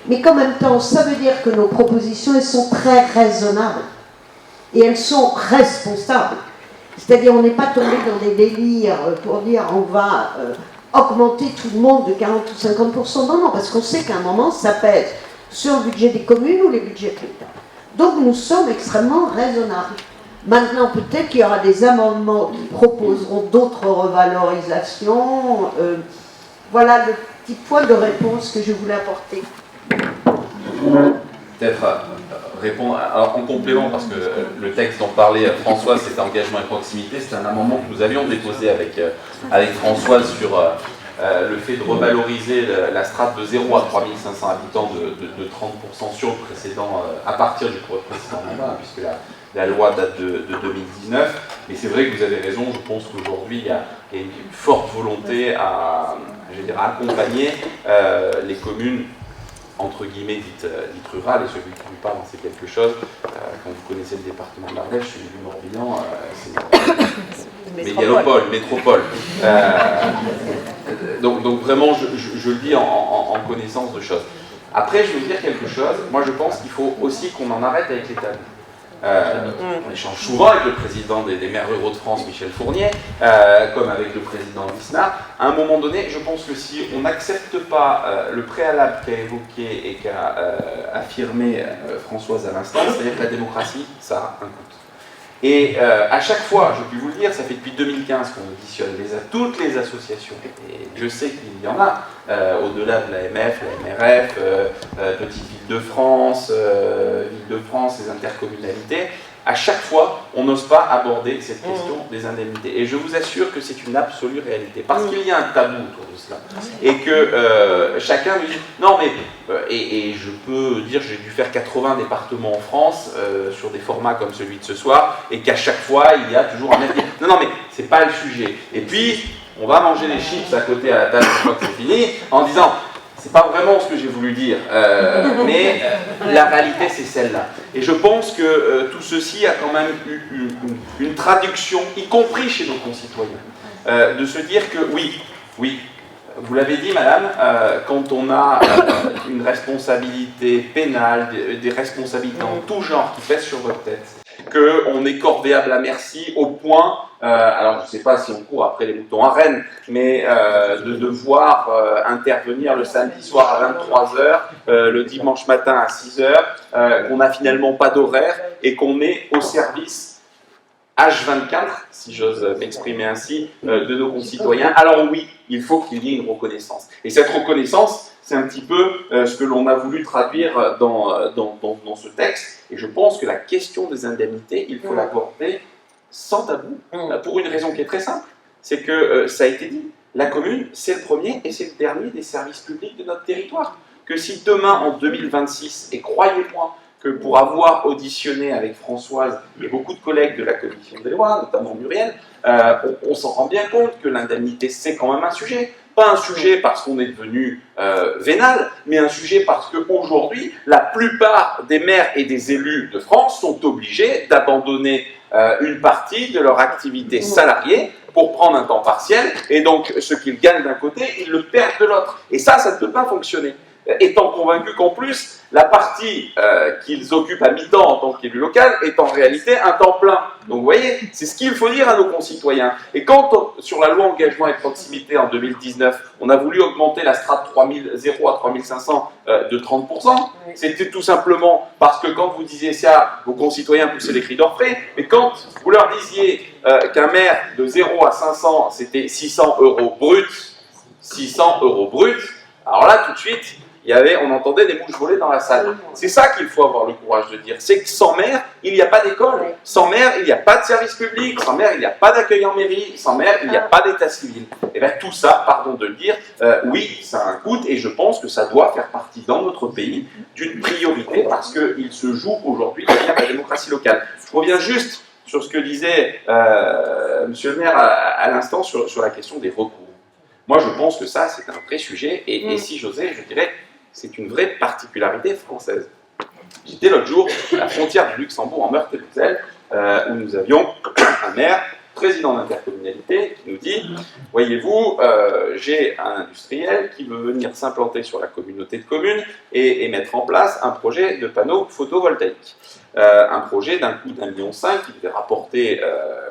Mais qu'en même temps, ça veut dire que nos propositions, elles sont très raisonnables. Et elles sont responsables. C'est-à-dire, on n'est pas tombé dans des délires pour dire on va augmenter tout le monde de 40 ou 50%. Non, non, parce qu'on sait qu'à un moment, ça pèse sur le budget des communes ou les budgets de l'État. Donc, nous sommes extrêmement raisonnables. Maintenant, peut-être qu'il y aura des amendements qui proposeront d'autres revalorisations. Voilà le petit point de réponse que je voulais apporter. Peut-être répondre, alors en complément, parce que le texte dont parlait Françoise, c'était engagement et proximité, c'est un amendement que nous avions déposé avec Françoise sur le fait de revaloriser la strate de 0 à 3500 habitants de 30% sur le précédent, à partir du précédent mandat, puisque la loi date de 2019. Mais c'est vrai que vous avez raison, je pense qu'aujourd'hui il y a une forte volonté à accompagner les communes entre guillemets dites rurales, et celui qui lui parle en sait quelque chose. Quand vous connaissez le département de l'Ardèche, celui du Morbihan, c'est métropole. Donc vraiment, je le dis en connaissance de choses. Après, je veux dire quelque chose. Moi, je pense qu'il faut aussi qu'on en arrête avec les tabous. On échange souvent avec le président des maires ruraux de France, Michel Fournier, comme avec le président Lisnard. À un moment donné, je pense que si on n'accepte pas le préalable qu'a évoqué et qu'a affirmé Françoise à l'instant, c'est-à-dire que la démocratie, ça a un coût. Et à chaque fois, je peux vous le dire, ça fait depuis 2015 qu'on auditionne toutes les associations, et je sais qu'il y en a, au-delà de l'AMF, la MRF, Petite Ville de France, les intercommunalités. À chaque fois, on n'ose pas aborder cette question des indemnités. Et je vous assure que c'est une absolue réalité. Parce qu'il y a un tabou autour de cela. Et que chacun me dit, non mais, et je peux dire, j'ai dû faire 80 départements en France sur des formats comme celui de ce soir, et qu'à chaque fois, il y a toujours un mec qui dit, non mais, c'est pas le sujet. Et puis, on va manger les chips à côté à la table une fois que c'est fini, en disant, c'est pas vraiment ce que j'ai voulu dire, mais la réalité c'est celle-là. Et je pense que tout ceci a quand même eu une traduction, y compris chez nos concitoyens, de se dire que oui, vous l'avez dit madame, quand on a une responsabilité pénale, des responsabilités en tout genre qui pèsent sur votre tête, qu'on est corvéable à merci au point, alors je ne sais pas si on court après les moutons à Rennes, mais de devoir intervenir le samedi soir à 23h, le dimanche matin à 6h, qu'on n'a finalement pas d'horaire et qu'on est au service H24, si j'ose m'exprimer ainsi, de nos concitoyens. Alors oui, il faut qu'il y ait une reconnaissance. Et cette reconnaissance, c'est un petit peu ce que l'on a voulu traduire dans ce texte. Et je pense que la question des indemnités, il faut l'aborder sans tabou, pour une raison qui est très simple. C'est que, ça a été dit, la commune, c'est le premier et c'est le dernier des services publics de notre territoire. Que si demain, en 2026, et croyez-moi, que pour avoir auditionné avec Françoise et beaucoup de collègues de la commission des lois, notamment Muriel, on s'en rend bien compte que l'indemnité, c'est quand même un sujet. Pas un sujet parce qu'on est devenu vénal, mais un sujet parce qu'aujourd'hui, la plupart des maires et des élus de France sont obligés d'abandonner une partie de leur activité salariée pour prendre un temps partiel, et donc ce qu'ils gagnent d'un côté, ils le perdent de l'autre. Et ça ne peut pas fonctionner. Étant convaincu qu'en plus, la partie qu'ils occupent à mi-temps en tant qu'élu local est en réalité un temps plein. Donc vous voyez, c'est ce qu'il faut dire à nos concitoyens. Et quand, sur la loi engagement et proximité en 2019, on a voulu augmenter la strate 0 à 3500 de 30%, c'était tout simplement parce que quand vous disiez ça, vos concitoyens poussaient des cris d'orfraie, mais quand vous leur disiez qu'un maire de 0 à 500, c'était 600 € bruts, 600 € bruts, alors là, tout de suite, on entendait des mouches voler dans la salle. C'est ça qu'il faut avoir le courage de dire. C'est que sans maire, il n'y a pas d'école. Sans maire, il n'y a pas de service public. Sans maire, il n'y a pas d'accueil en mairie. Sans maire, il n'y a pas d'état civil. Et bien tout ça, pardon de le dire, oui, ça a un coût et je pense que ça doit faire partie dans notre pays d'une priorité parce qu'il se joue aujourd'hui derrière la démocratie locale. Je reviens juste sur ce que disait monsieur le maire à l'instant sur la question des recours. Moi, je pense que ça, c'est un vrai sujet, et si j'osais, je dirais que c'est une vraie particularité française. J'étais l'autre jour à la frontière du Luxembourg, en Meurthe-et-Moselle, où nous avions un maire, président d'intercommunalité, qui nous dit « Voyez-vous, j'ai un industriel qui veut venir s'implanter sur la communauté de communes et mettre en place un projet de panneaux photovoltaïques. Un projet d'un coût d'1,5 million qui devait rapporter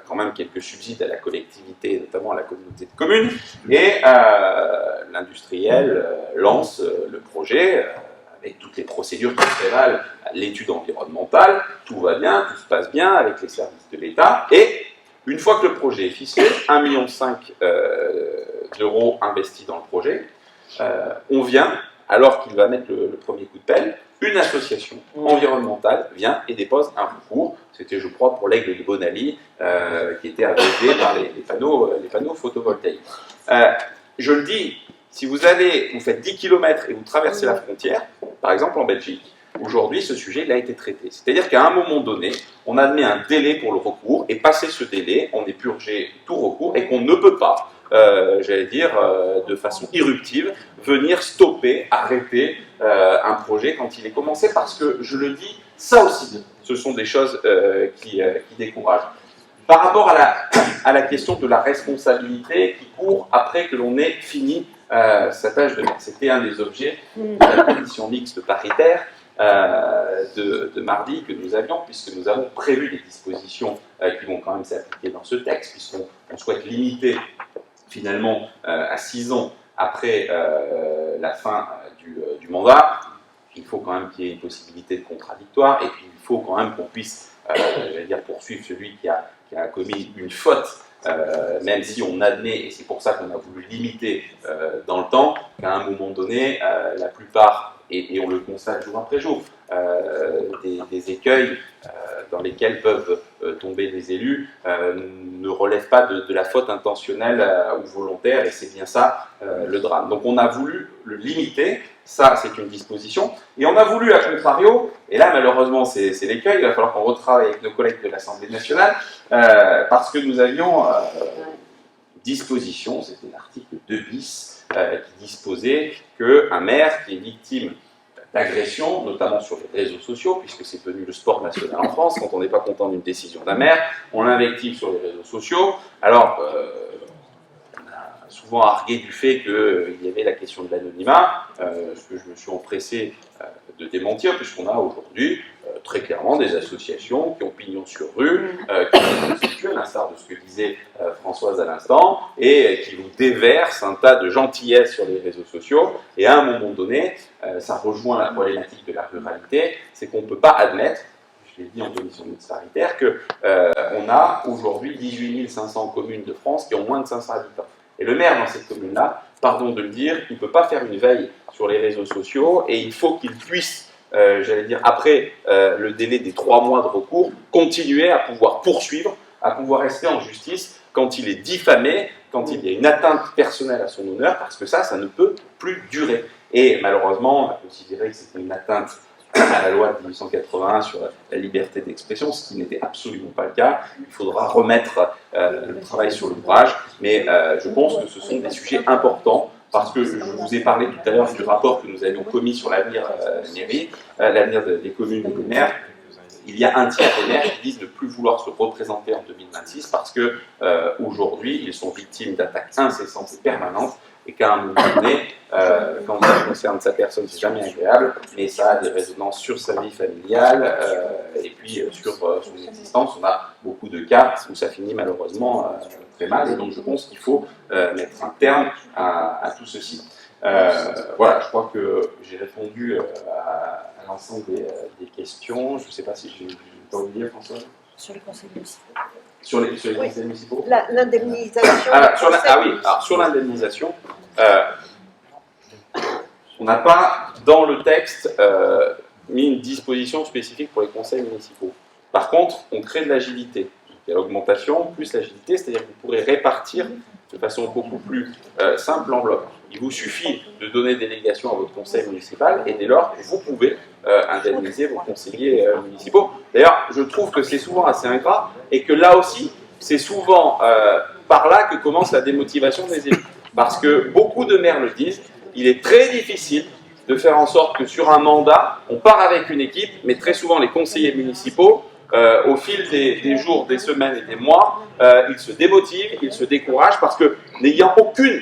quand même quelques subsides à la collectivité, notamment à la communauté de communes. Et l'industriel lance le projet avec toutes les procédures qui prévalent, l'étude environnementale, tout va bien, tout se passe bien avec les services de l'État. Et une fois que le projet est ficelé, 1,5 million d'euros investis dans le projet, on vient, alors qu'il va mettre le premier coup de pelle, une association environnementale vient et dépose un recours. C'était, je crois, pour l'Aigle de Bonali, qui était aveuglé par les panneaux photovoltaïques. Je le dis, si vous faites 10 km et vous traversez la frontière, par exemple en Belgique, aujourd'hui, ce sujet il a été traité. C'est-à-dire qu'à un moment donné, on admet un délai pour le recours, et passé ce délai, on est purgé tout recours, et qu'on ne peut pas, j'allais dire, de façon irruptive, venir stopper, arrêter un projet quand il est commencé, parce que, je le dis, ça aussi, ce sont des choses qui découragent. Par rapport à la question de la responsabilité qui court après que l'on ait fini sa tâche de maire, c'était un des objets de la commission mixte paritaire de mardi que nous avions, puisque nous avons prévu des dispositions qui vont quand même s'appliquer dans ce texte, puisqu'on souhaite limiter finalement à 6 ans après la fin du mandat. Il faut quand même qu'il y ait une possibilité de contradictoire, et puis il faut quand même qu'on puisse j'allais dire, poursuivre celui qui a commis une faute, même si on admet, et c'est pour ça qu'on a voulu limiter dans le temps, qu'à un moment donné, la plupart, et on le constate jour après jour, des écueils dans lesquels peuvent tomber les élus ne relèvent pas de la faute intentionnelle ou volontaire, et c'est bien ça le drame. Donc on a voulu le limiter, ça c'est une disposition, et on a voulu, à contrario, et là malheureusement c'est l'écueil, il va falloir qu'on retravaille avec nos collègues de l'Assemblée nationale, parce que nous avions disposition, c'était l'article 2 bis, qui disposait qu'un maire qui est victime d'agression, notamment sur les réseaux sociaux, puisque c'est devenu le sport national en France, quand on n'est pas content d'une décision d'un maire, on l'invective sur les réseaux sociaux. Alors, on a souvent argué du fait qu'il y avait la question de l'anonymat, ce que je me suis empressé de démentir, puisqu'on a aujourd'hui très clairement des associations qui ont pignon sur rue, qui sont constituées, à l'instar de ce que disait Françoise à l'instant, et qui vous déversent un tas de gentillesses sur les réseaux sociaux, et à un moment donné, ça rejoint la problématique de la ruralité, c'est qu'on ne peut pas admettre, je l'ai dit en commission mixte paritaire, qu'on a aujourd'hui 18 500 communes de France qui ont moins de 500 habitants. Et le maire dans cette commune-là, pardon de le dire, il ne peut pas faire une veille sur les réseaux sociaux, et il faut qu'il puisse, j'allais dire, après le délai des 3 mois de recours, continuer à pouvoir poursuivre, à pouvoir rester en justice quand il est diffamé, quand il y a une atteinte personnelle à son honneur, parce que ça ne peut plus durer. Et malheureusement, on a considéré que c'était une atteinte à la loi de 1881 sur la liberté d'expression, ce qui n'était absolument pas le cas. Il faudra remettre le travail sur l'ouvrage, mais je pense que ce sont des sujets importants, parce que je vous ai parlé tout à l'heure du rapport que nous avions commis sur l'avenir l'avenir des communes et des maires. Il y a un tiers des maires qui disent ne plus vouloir se représenter en 2026 parce que aujourd'hui ils sont victimes d'attaques incessantes et permanentes, et qu'à un moment donné, quand ça concerne sa personne, c'est jamais agréable, mais ça a des résonances sur sa vie familiale et puis sur son existence. On a beaucoup de cas où ça finit malheureusement très mal, et donc je pense qu'il faut mettre un terme à tout ceci. Voilà, je crois que j'ai répondu à l'ensemble des questions. Je ne sais pas si j'ai oublié, François. Sur les conseils municipaux. Sur les conseils municipaux. L'indemnisation. Sur l'indemnisation, on n'a pas dans le texte, mis une disposition spécifique pour les conseils municipaux. Par contre, on crée de l'agilité. Il y a l'augmentation plus l'agilité, c'est-à-dire que vous pourrez répartir de façon beaucoup plus simple l'enveloppe. Il vous suffit de donner délégation à votre conseil municipal et dès lors, vous pouvez indemniser vos conseillers municipaux. D'ailleurs, je trouve que c'est souvent assez ingrat et que là aussi, c'est souvent par là que commence la démotivation des élus. Parce que beaucoup de maires le disent, il est très difficile de faire en sorte que sur un mandat, on part avec une équipe, mais très souvent les conseillers municipaux, au fil des jours, des semaines et des mois, ils se démotivent, ils se découragent parce que n'ayant aucune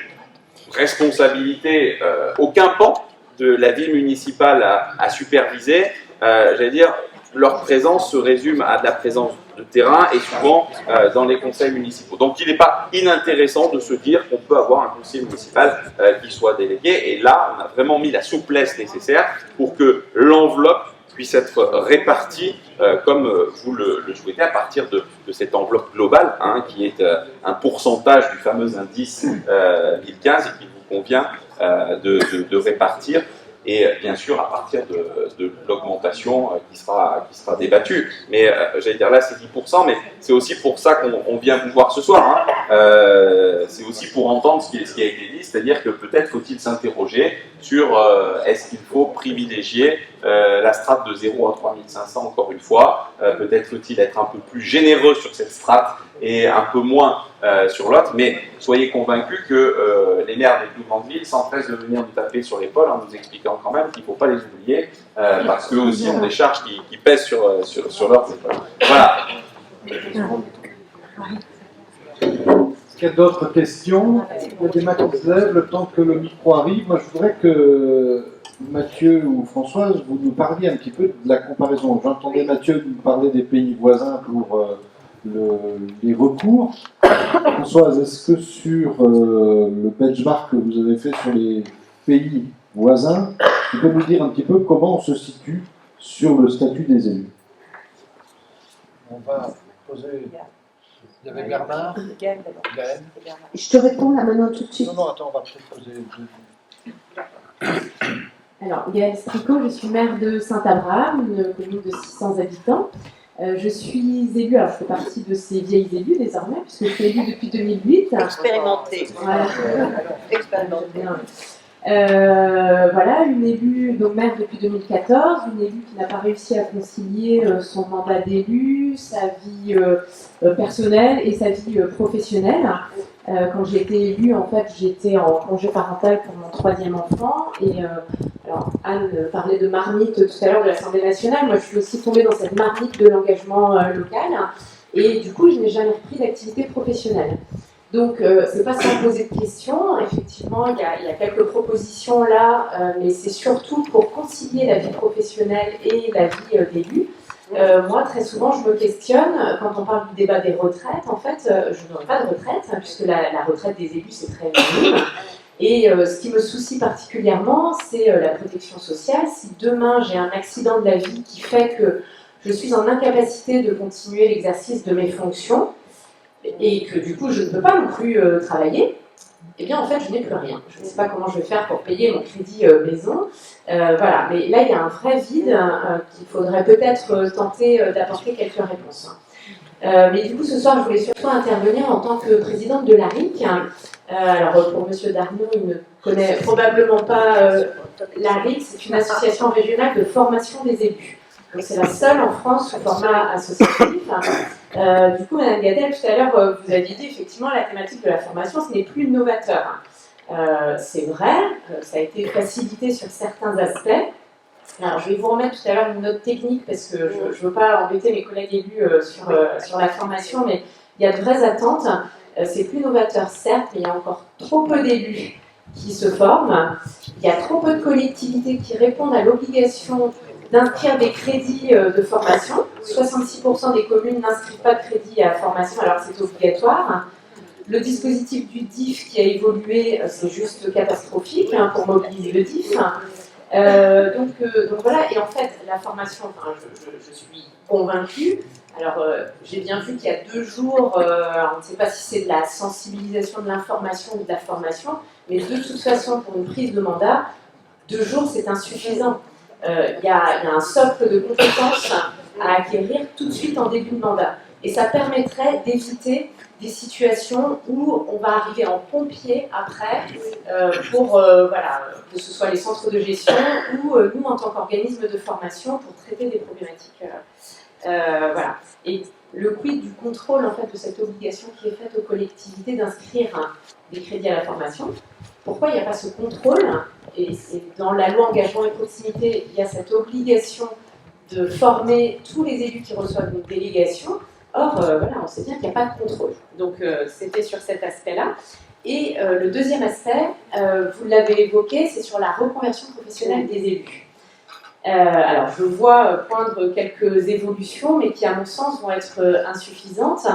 responsabilité, aucun pan de la vie municipale à superviser, j'allais dire, leur présence se résume à de la présence de terrain et souvent dans les conseils municipaux. Donc il n'est pas inintéressant de se dire qu'on peut avoir un conseiller municipal qui soit délégué. Et là, on a vraiment mis la souplesse nécessaire pour que l'enveloppe puisse être répartie comme vous le souhaitez à partir de cette enveloppe globale, hein, qui est un pourcentage du fameux indice 1015 et qu'il vous convient de répartir. Et bien sûr à partir de l'augmentation qui sera débattue. Mais j'allais dire là c'est 10%, mais c'est aussi pour ça qu'on vient vous voir ce soir. Hein. C'est aussi pour entendre ce qui a été dit, c'est-à-dire que peut-être faut-il s'interroger sur est-ce qu'il faut privilégier la strate de 0 à 3500 encore une fois, peut-être faut-il être un peu plus généreux sur cette strate et un peu moins sur l'autre, mais soyez convaincus que les maires des plus grandes villes s'empressent de venir nous taper sur l'épaule en nous expliquant quand même qu'il ne faut pas les oublier, parce qu'eux aussi ont des charges qui pèsent sur leurs épaules. Voilà. Est-ce qu'il y a d'autres questions? Il y a des mains qui se lèvent, le temps que le micro arrive. Moi, je voudrais que Mathieu ou Françoise, vous nous parliez un petit peu de la comparaison. J'entendais Mathieu nous parler des pays voisins pour les recours. Françoise, est-ce que sur le benchmark que vous avez fait sur les pays voisins, tu peux nous dire un petit peu comment on se situe sur le statut des élus? On va poser... Il y avait Bernard, Gaël. Je te réponds là maintenant tout de suite. Non, attends, on va peut-être poser... Alors, Gaëlle Stricot, je suis maire de Saint-Abraham, une commune de 600 habitants. Je suis élue, alors je fais partie de ces vieilles élus désormais, puisque je suis élue depuis 2008. Expérimentée. Voilà. Expérimentée. Voilà, une élue, donc maire depuis 2014, une élue qui n'a pas réussi à concilier son mandat d'élu, sa vie personnelle et sa vie professionnelle. Quand j'ai été élue, en fait, j'étais en congé parental pour mon 3e enfant. Et alors, Anne parlait de marmite tout à l'heure de l'Assemblée nationale. Moi, je suis aussi tombée dans cette marmite de l'engagement local. Et du coup, je n'ai jamais repris d'activité professionnelle. Donc, c'est pas sans poser de questions. Effectivement, il y a quelques propositions là, mais c'est surtout pour concilier la vie professionnelle et la vie d'élu. Moi, très souvent, je me questionne, quand on parle du débat des retraites, en fait, je n'aurai pas de retraite, hein, puisque la retraite des élus, c'est très minime. Et ce qui me soucie particulièrement, c'est la protection sociale. Si demain, j'ai un accident de la vie qui fait que je suis en incapacité de continuer l'exercice de mes fonctions, et que du coup, je ne peux pas non plus travailler, eh bien, en fait, je n'ai plus rien. Je ne sais pas comment je vais faire pour payer mon crédit maison. Voilà, mais là, il y a un vrai vide qu'il faudrait peut-être tenter d'apporter quelques réponses. Mais du coup, ce soir, je voulais surtout intervenir en tant que présidente de l'ARIC. Alors, pour M. Darnaud, il ne connaît probablement pas l'ARIC. C'est une association régionale de formation des élus. Donc, c'est la seule en France sous format associatif. Du coup, Mme Gadel, tout à l'heure, vous aviez dit effectivement la thématique de la formation, ce n'est plus novateur. C'est vrai, ça a été facilité sur certains aspects. Alors, je vais vous remettre tout à l'heure une note technique parce que je ne veux pas embêter mes collègues élus sur la formation, mais il y a de vraies attentes. C'est plus novateur, certes, mais il y a encore trop peu d'élus qui se forment. Il y a trop peu de collectivités qui répondent à l'obligation d'inscrire des crédits de formation. 66% des communes n'inscrivent pas de crédit à formation alors que c'est obligatoire. Le dispositif du DIF qui a évolué, c'est juste catastrophique pour mobiliser le DIF. Donc voilà, et en fait, la formation, enfin, je suis convaincue. Alors, j'ai bien vu qu'il y a 2 jours, on ne sait pas si c'est de la sensibilisation de l'information ou de la formation, mais de toute façon, pour une prise de mandat, 2 jours, c'est insuffisant. Il y a un socle de compétences à acquérir tout de suite en début de mandat. Et ça permettrait d'éviter des situations où on va arriver en pompier après pour voilà, que ce soit les centres de gestion ou nous en tant qu'organisme de formation pour traiter des problématiques. Voilà. Et le quid du contrôle en fait, de cette obligation qui est faite aux collectivités d'inscrire des crédits à la formation. Pourquoi il n'y a pas ce contrôle? Et dans la loi engagement et proximité, il y a cette obligation de former tous les élus qui reçoivent une délégation. Or, voilà, on sait bien qu'il n'y a pas de contrôle. Donc, c'était sur cet aspect-là. Et le deuxième aspect, vous l'avez évoqué, c'est sur la reconversion professionnelle des élus. Alors, je vois poindre quelques évolutions, mais qui, à mon sens, vont être insuffisantes.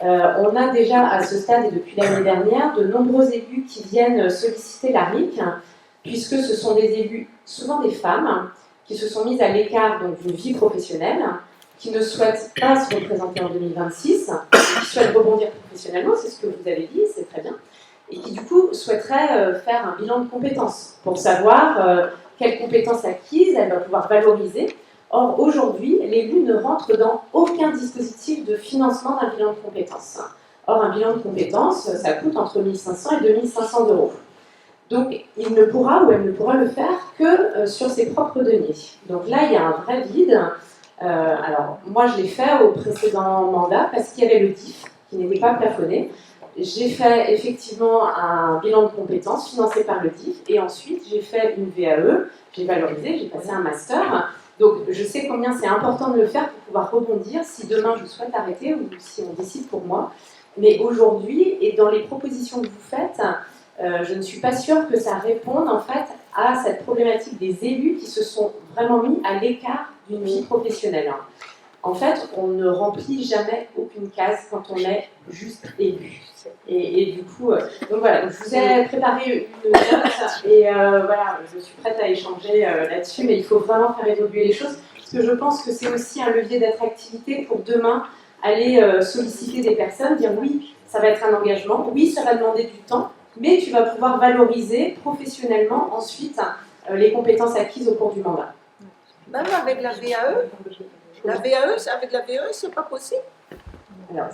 On a déjà, à ce stade et depuis l'année dernière, de nombreux élus qui viennent solliciter la RIC, puisque ce sont des élus, souvent des femmes, qui se sont mises à l'écart d'une vie professionnelle, qui ne souhaitent pas se représenter en 2026, qui souhaitent rebondir professionnellement, c'est ce que vous avez dit, c'est très bien, et qui du coup souhaiteraient faire un bilan de compétences pour savoir quelles compétences acquises elle va pouvoir valoriser. Or, aujourd'hui, l'élu ne rentre dans aucun dispositif de financement d'un bilan de compétences. Or, un bilan de compétences, ça coûte entre 1 500 et 2 500 €. Donc, il ne pourra ou elle ne pourra le faire que sur ses propres deniers. Donc là, il y a un vrai vide. Alors, moi, je l'ai fait au précédent mandat parce qu'il y avait le DIF qui n'était pas plafonné. J'ai fait effectivement un bilan de compétences financé par le DIF et ensuite, j'ai fait une VAE, j'ai valorisé, j'ai passé un master. Donc, je sais combien c'est important de le faire pour pouvoir rebondir si demain je souhaite arrêter ou si on décide pour moi. Mais aujourd'hui, et dans les propositions que vous faites, je ne suis pas sûre que ça réponde en fait à cette problématique des élus qui se sont vraiment mis à l'écart d'une vie professionnelle. En fait, on ne remplit jamais aucune case quand on est juste élu. Et du coup, donc voilà, donc je vous ai préparé une note et voilà, je suis prête à échanger là-dessus, mais il faut vraiment faire évoluer les choses parce que je pense que c'est aussi un levier d'attractivité pour demain aller solliciter des personnes, dire oui, ça va être un engagement, oui, ça va demander du temps, mais tu vas pouvoir valoriser professionnellement ensuite les compétences acquises au cours du mandat. Même avec la VAE, avec la VAE, c'est pas possible. Alors,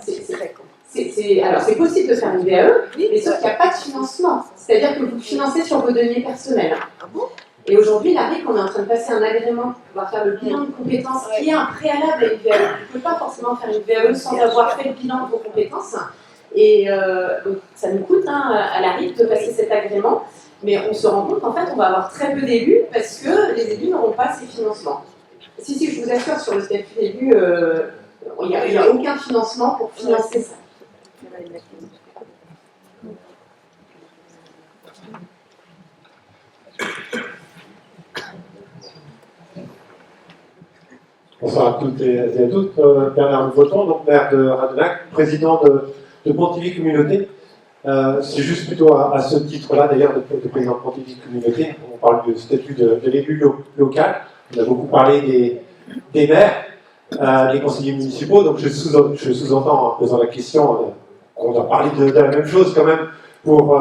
c'est possible de faire une VAE, mais sauf qu'il n'y a pas de financement. C'est-à-dire que vous financez sur vos deniers personnels. Ah bon? Et aujourd'hui, la RIC, on est en train de passer un agrément pour pouvoir faire le bilan de compétences qui est un préalable à une VAE. On ne peut pas forcément faire une VAE sans avoir fait le bilan de vos compétences. Et donc, ça nous coûte à la RIC de passer cet agrément. Mais on se rend compte qu'en fait, on va avoir très peu d'élus parce que les élus n'auront pas ces financements. Si, je vous assure, sur le statut d'élu, il n'y a aucun financement pour financer ça. Bonsoir à toutes et à tous. Bernard Breton, donc maire de Rademack, président de Pontivy Communauté. C'est juste plutôt à ce titre-là, d'ailleurs, de président de Pontivy Communauté. On parle du statut de l'élu local. On a beaucoup parlé des maires, des conseillers municipaux. Donc je sous-entends en posant la question qu'on doit parler de la même chose quand même pour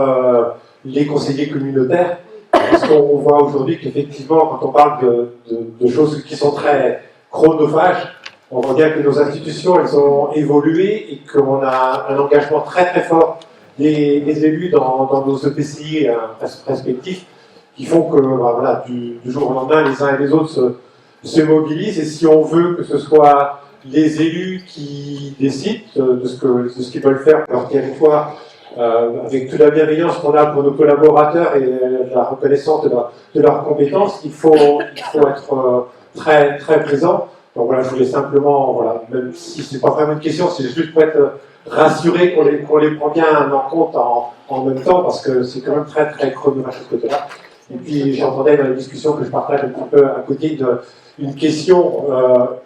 les conseillers communautaires. Parce qu'on voit aujourd'hui qu'effectivement, quand on parle de choses qui sont très chronophages, on voit bien que nos institutions, elles ont évolué et qu'on a un engagement très très fort des élus dans nos EPCI respectifs qui font que voilà, du jour au lendemain, les uns et les autres se mobilisent. Et si on veut que ce soit les élus qui décident de ce qu'ils veulent faire pour leur territoire, avec toute la bienveillance qu'on a pour nos collaborateurs et la reconnaissance de leurs compétences, il faut être très, très présent. Donc voilà, je voulais simplement, voilà, même si c'est pas vraiment une question, c'est juste pour être rassuré qu'on les prend bien en compte en même temps, parce que c'est quand même très, très chronophage de ce côté-là. Et puis j'entendais dans les discussions que je partage un petit peu à côté une question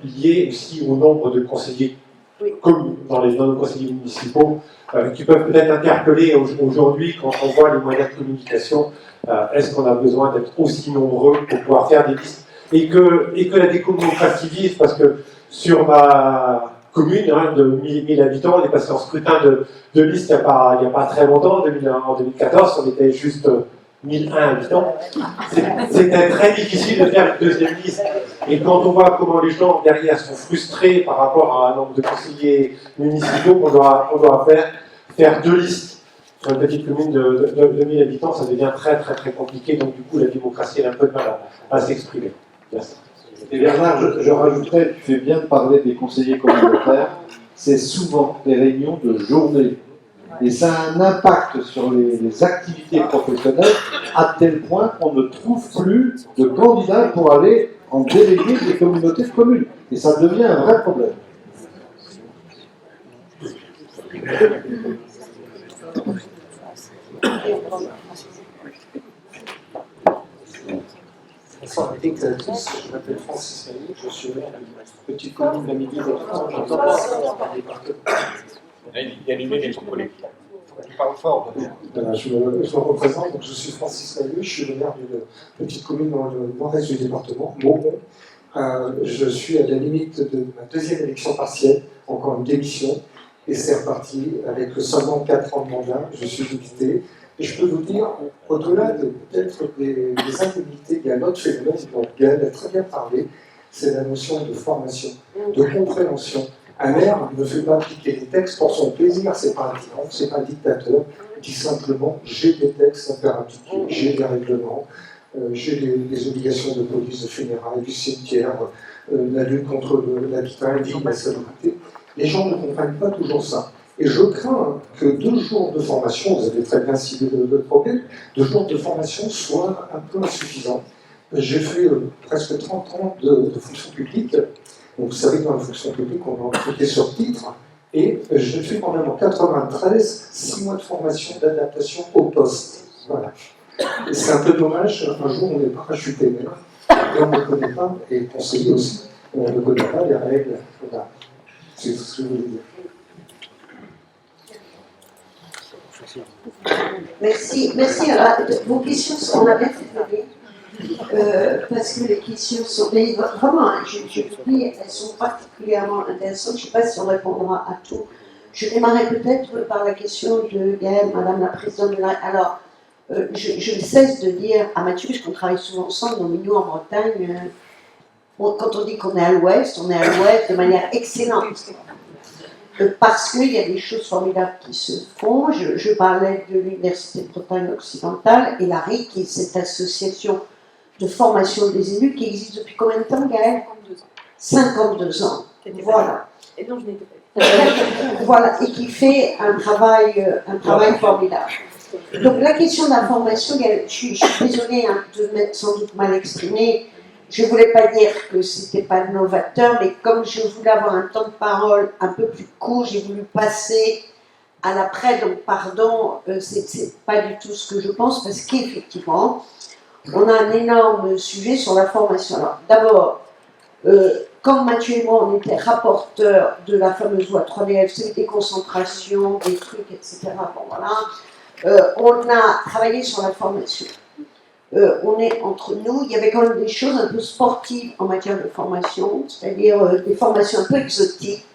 liée aussi au nombre de conseillers dans les conseillers municipaux qui peuvent peut-être interpeller aujourd'hui quand on voit les moyens de communication. Est-ce qu'on a besoin d'être aussi nombreux pour pouvoir faire des listes et que la démocratie vive, parce que sur ma commune de 1000 habitants, on est passé en scrutin de liste il n'y a pas très longtemps, en 2014, on était juste 1001 habitants, c'était très difficile de faire une deuxième liste. Et quand on voit comment les gens derrière sont frustrés par rapport à un nombre de conseillers municipaux qu'on doit faire deux listes sur une petite commune de 2000 habitants, ça devient très très très compliqué. Donc du coup, la démocratie elle a un peu de mal à s'exprimer. Merci. Et Bernard, je rajouterais, tu fais bien de parler des conseillers communautaires, c'est souvent des réunions de journée. Et ça a un impact sur les activités professionnelles à tel point qu'on ne trouve plus de candidats pour aller en délégué des communautés de communes. Et ça devient un vrai problème. Bonsoir à tous, je m'appelle Francis Mailly, je suis maire d'une petite commune de Midi, j'entends pas par département. Il y a l'idée métropolitaine. Tu parles fort. Je me représente, donc je suis Francis Mailly, je suis le maire d'une petite commune dans le nord-est du département, Beaumont. Je suis à la limite de ma deuxième élection partielle, encore une démission, et c'est reparti avec seulement 4 ans de mandat, je suis invité. Et je peux vous dire, au-delà de peut-être des indemnités, il y a un autre phénomène dont Gaël a très bien parlé, c'est la notion de formation, de compréhension. Un maire ne fait pas appliquer les textes pour son plaisir, c'est pas un tyran, c'est pas un dictateur, il dit simplement j'ai des textes à faire appliquer, j'ai des règlements, j'ai des obligations de police, de funérailles, du cimetière, la lutte contre l'habitat, la salubrité. Les gens ne comprennent pas toujours ça. Et je crains que 2 jours de formation, vous avez très bien ciblé le problème, 2 jours de formation soient un peu insuffisants. J'ai fait presque 30 ans de fonction publique. Donc, vous savez que dans la fonction publique, on va recruter sur titre. Et j'ai fait quand même en 93 6 mois de formation d'adaptation au poste. Voilà. Et c'est un peu dommage, un jour on est parachuté maire, et on ne connaît pas, et conseiller aussi, on ne connaît pas les règles. Voilà. C'est ce que je voulais dire. Merci. Alors, vos questions sont la fait parce que les questions sont. Mais vraiment, je vous dis, elles sont particulièrement intéressantes. Je ne sais pas si on répondra à tout. Je démarrais peut-être par la question de Gaëlle, Madame la Présidente de la. Alors, je ne cesse de dire à Mathieu, puisqu'on travaille souvent ensemble, dans nous en Bretagne, quand on dit qu'on est à l'ouest, on est à l'ouest de manière excellente. Parce qu'il y a des choses formidables qui se font. Je parlais de l'Université de Bretagne occidentale et la RIC, qui est cette association de formation des élus qui existe depuis combien de temps, Gaëlle ? 52 ans. Voilà. Et non, je n'étais pas. Voilà, et qui fait un travail formidable. Donc la question de la formation, je suis désolée de m'être sans doute mal exprimée. Je ne voulais pas dire que ce n'était pas novateur, mais comme je voulais avoir un temps de parole un peu plus court, j'ai voulu passer à l'après, donc pardon, c'est pas du tout ce que je pense, parce qu'effectivement, on a un énorme sujet sur la formation. Alors d'abord, quand Mathieu et moi, on était rapporteurs de la fameuse loi 3DFC, des concentrations, des trucs, etc., bon voilà, on a travaillé sur la formation. On est entre nous, il y avait quand même des choses un peu sportives en matière de formation, c'est-à-dire des formations un peu exotiques,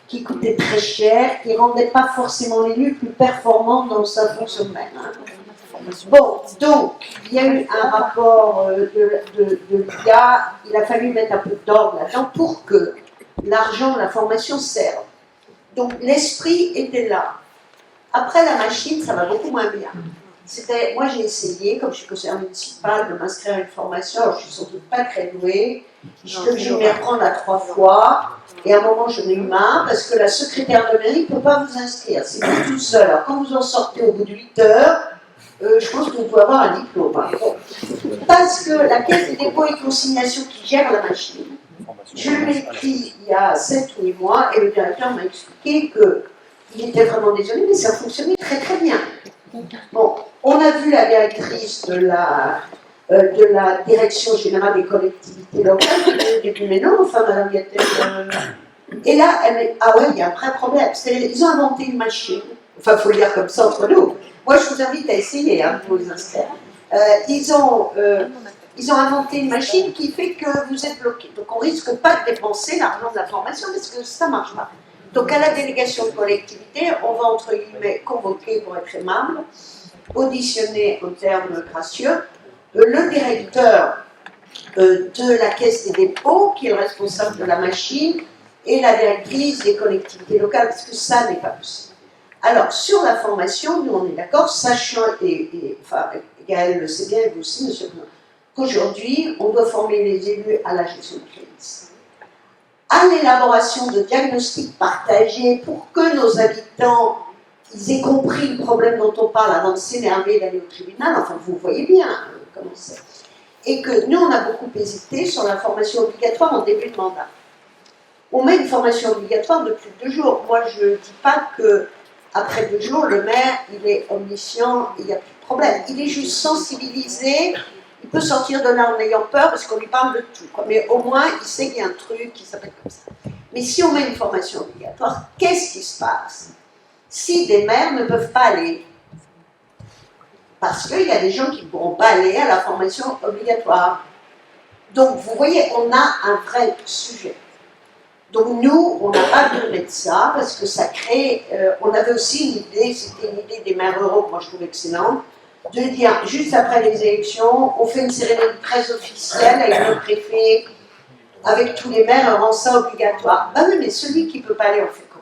qui coûtaient très cher, qui ne rendaient pas forcément l'élu plus performant dans sa fonction même. Hein. Bon, donc, il y a eu un rapport de l'IA, il a fallu mettre un peu d'ordre là-dedans pour que l'argent de la formation serve. Donc, l'esprit était là. Après la machine, ça va beaucoup moins bien. Moi, j'ai essayé, comme je suis conseillère municipale, de m'inscrire à une formation. Alors, je suis sans doute pas très douée. Je vais m'y reprendre à 3 fois. Et à un moment, je n'ai eu marre parce que la secrétaire de mairie ne peut pas vous inscrire. C'est vous tout seul. Alors, quand vous en sortez au bout de 8 heures, je pense que vous pouvez avoir un diplôme. Hein. Bon. Parce que la caisse des dépôts et consignations qui gère la machine, je l'ai écrit il y a 7 ou 8 mois et le directeur m'a expliqué qu'il était vraiment désolé, mais ça fonctionnait très très bien. Bon, on a vu la directrice de la Direction Générale des Collectivités Locales qui a dit mais non, enfin Madame Gattel. Et là, elle dit ah ouais, il y a un vrai problème. Ils ont inventé une machine, enfin il faut le dire comme ça entre nous. Moi je vous invite à essayer hein, de vous inscrire. Ils ont inventé une machine qui fait que vous êtes bloqué. Donc on risque pas de dépenser l'argent de la formation parce que ça ne marche pas. Donc à la délégation de collectivité, on va entre guillemets convoquer pour être aimable auditionné en termes gracieux le directeur de la Caisse des dépôts, qui est le responsable de la machine, et la directrice des collectivités locales, parce que ça n'est pas possible. Alors, sur la formation, nous on est d'accord, sachant, enfin, Gaël le sait bien, et vous aussi, monsieur, qu'aujourd'hui, on doit former les élus à la gestion de crise, à l'élaboration de diagnostics partagés pour que nos habitants ils aient compris le problème dont on parle avant de s'énerver d'aller au tribunal, enfin vous voyez bien comment c'est. Et que nous on a beaucoup hésité sur la formation obligatoire en début de mandat. On met une formation obligatoire de plus de 2 jours. Moi je ne dis pas que après 2 jours le maire il est omniscient, il n'y a plus de problème. Il est juste sensibilisé, il peut sortir de là en ayant peur parce qu'on lui parle de tout. Mais au moins il sait qu'il y a un truc qui s'appelle comme ça. Mais si on met une formation obligatoire, qu'est-ce qui se passe si des maires ne peuvent pas aller? Parce qu'il y a des gens qui ne pourront pas aller à la formation obligatoire. Donc, vous voyez, on a un vrai sujet. Donc, nous, on n'a pas donné de ça, parce que ça crée... on avait aussi une idée, c'était une idée des maires ruraux, que moi je trouve excellente, de dire, juste après les élections, on fait une cérémonie très officielle avec le préfet, avec tous les maires, on rend ça obligatoire. Ben oui, mais celui qui ne peut pas aller, on fait comment?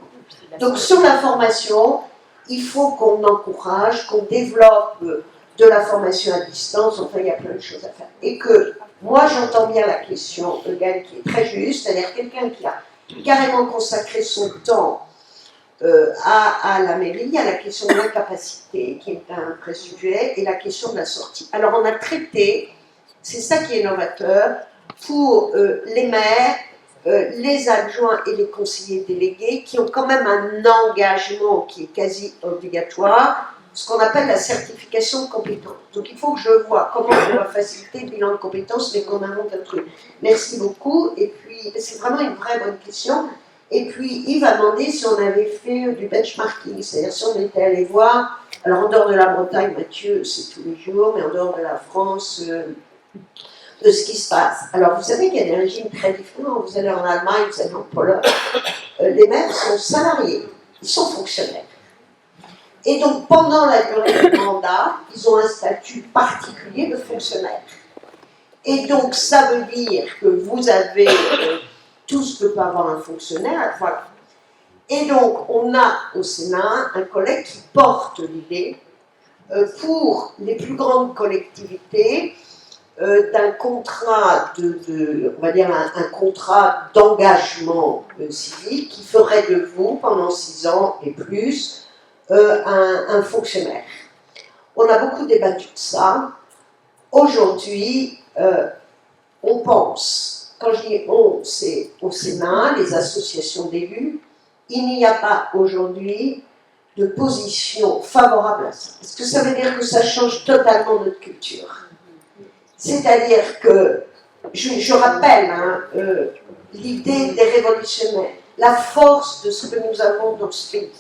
Donc sur la formation, il faut qu'on encourage, qu'on développe de la formation à distance, enfin il y a plein de choses à faire. Et que, moi j'entends bien la question, Gaël, qui est très juste, c'est-à-dire quelqu'un qui a carrément consacré son temps à la mairie, à la question de l'incapacité, qui est un vrai sujet, et la question de la sortie. Alors on a traité, c'est ça qui est novateur, pour les maires, les adjoints et les conseillers délégués qui ont quand même un engagement qui est quasi obligatoire, ce qu'on appelle la certification de compétences. Donc il faut que je vois comment on va faciliter le bilan de compétences, mais qu'on invente un truc. Merci beaucoup, et puis c'est vraiment une vraie bonne question. Et puis Yves a demandé si on avait fait du benchmarking, c'est-à-dire si on était allé voir, alors en dehors de la Bretagne, Mathieu, c'est tous les jours, mais en dehors de la France... de ce qui se passe. Alors, vous savez qu'il y a des régimes très différents. Vous allez en Allemagne, vous allez en Pologne. Les maires sont salariés, ils sont fonctionnaires. Et donc, pendant la durée du mandat, ils ont un statut particulier de fonctionnaire. Et donc, ça veut dire que vous avez tout ce que peut avoir un fonctionnaire. Voilà. Et donc, on a au Sénat un collègue qui porte l'idée pour les plus grandes collectivités d'un contrat on va dire un contrat d'engagement civique qui ferait de vous, pendant 6 ans et plus, un fonctionnaire. On a beaucoup débattu de ça. Aujourd'hui, on pense, quand je dis on, c'est au Sénat, les associations d'élus, il n'y a pas aujourd'hui de position favorable à ça. Parce que ça veut dire que ça change totalement notre culture. C'est-à-dire que, je rappelle l'idée des révolutionnaires, la force de ce que nous avons dans ce pays.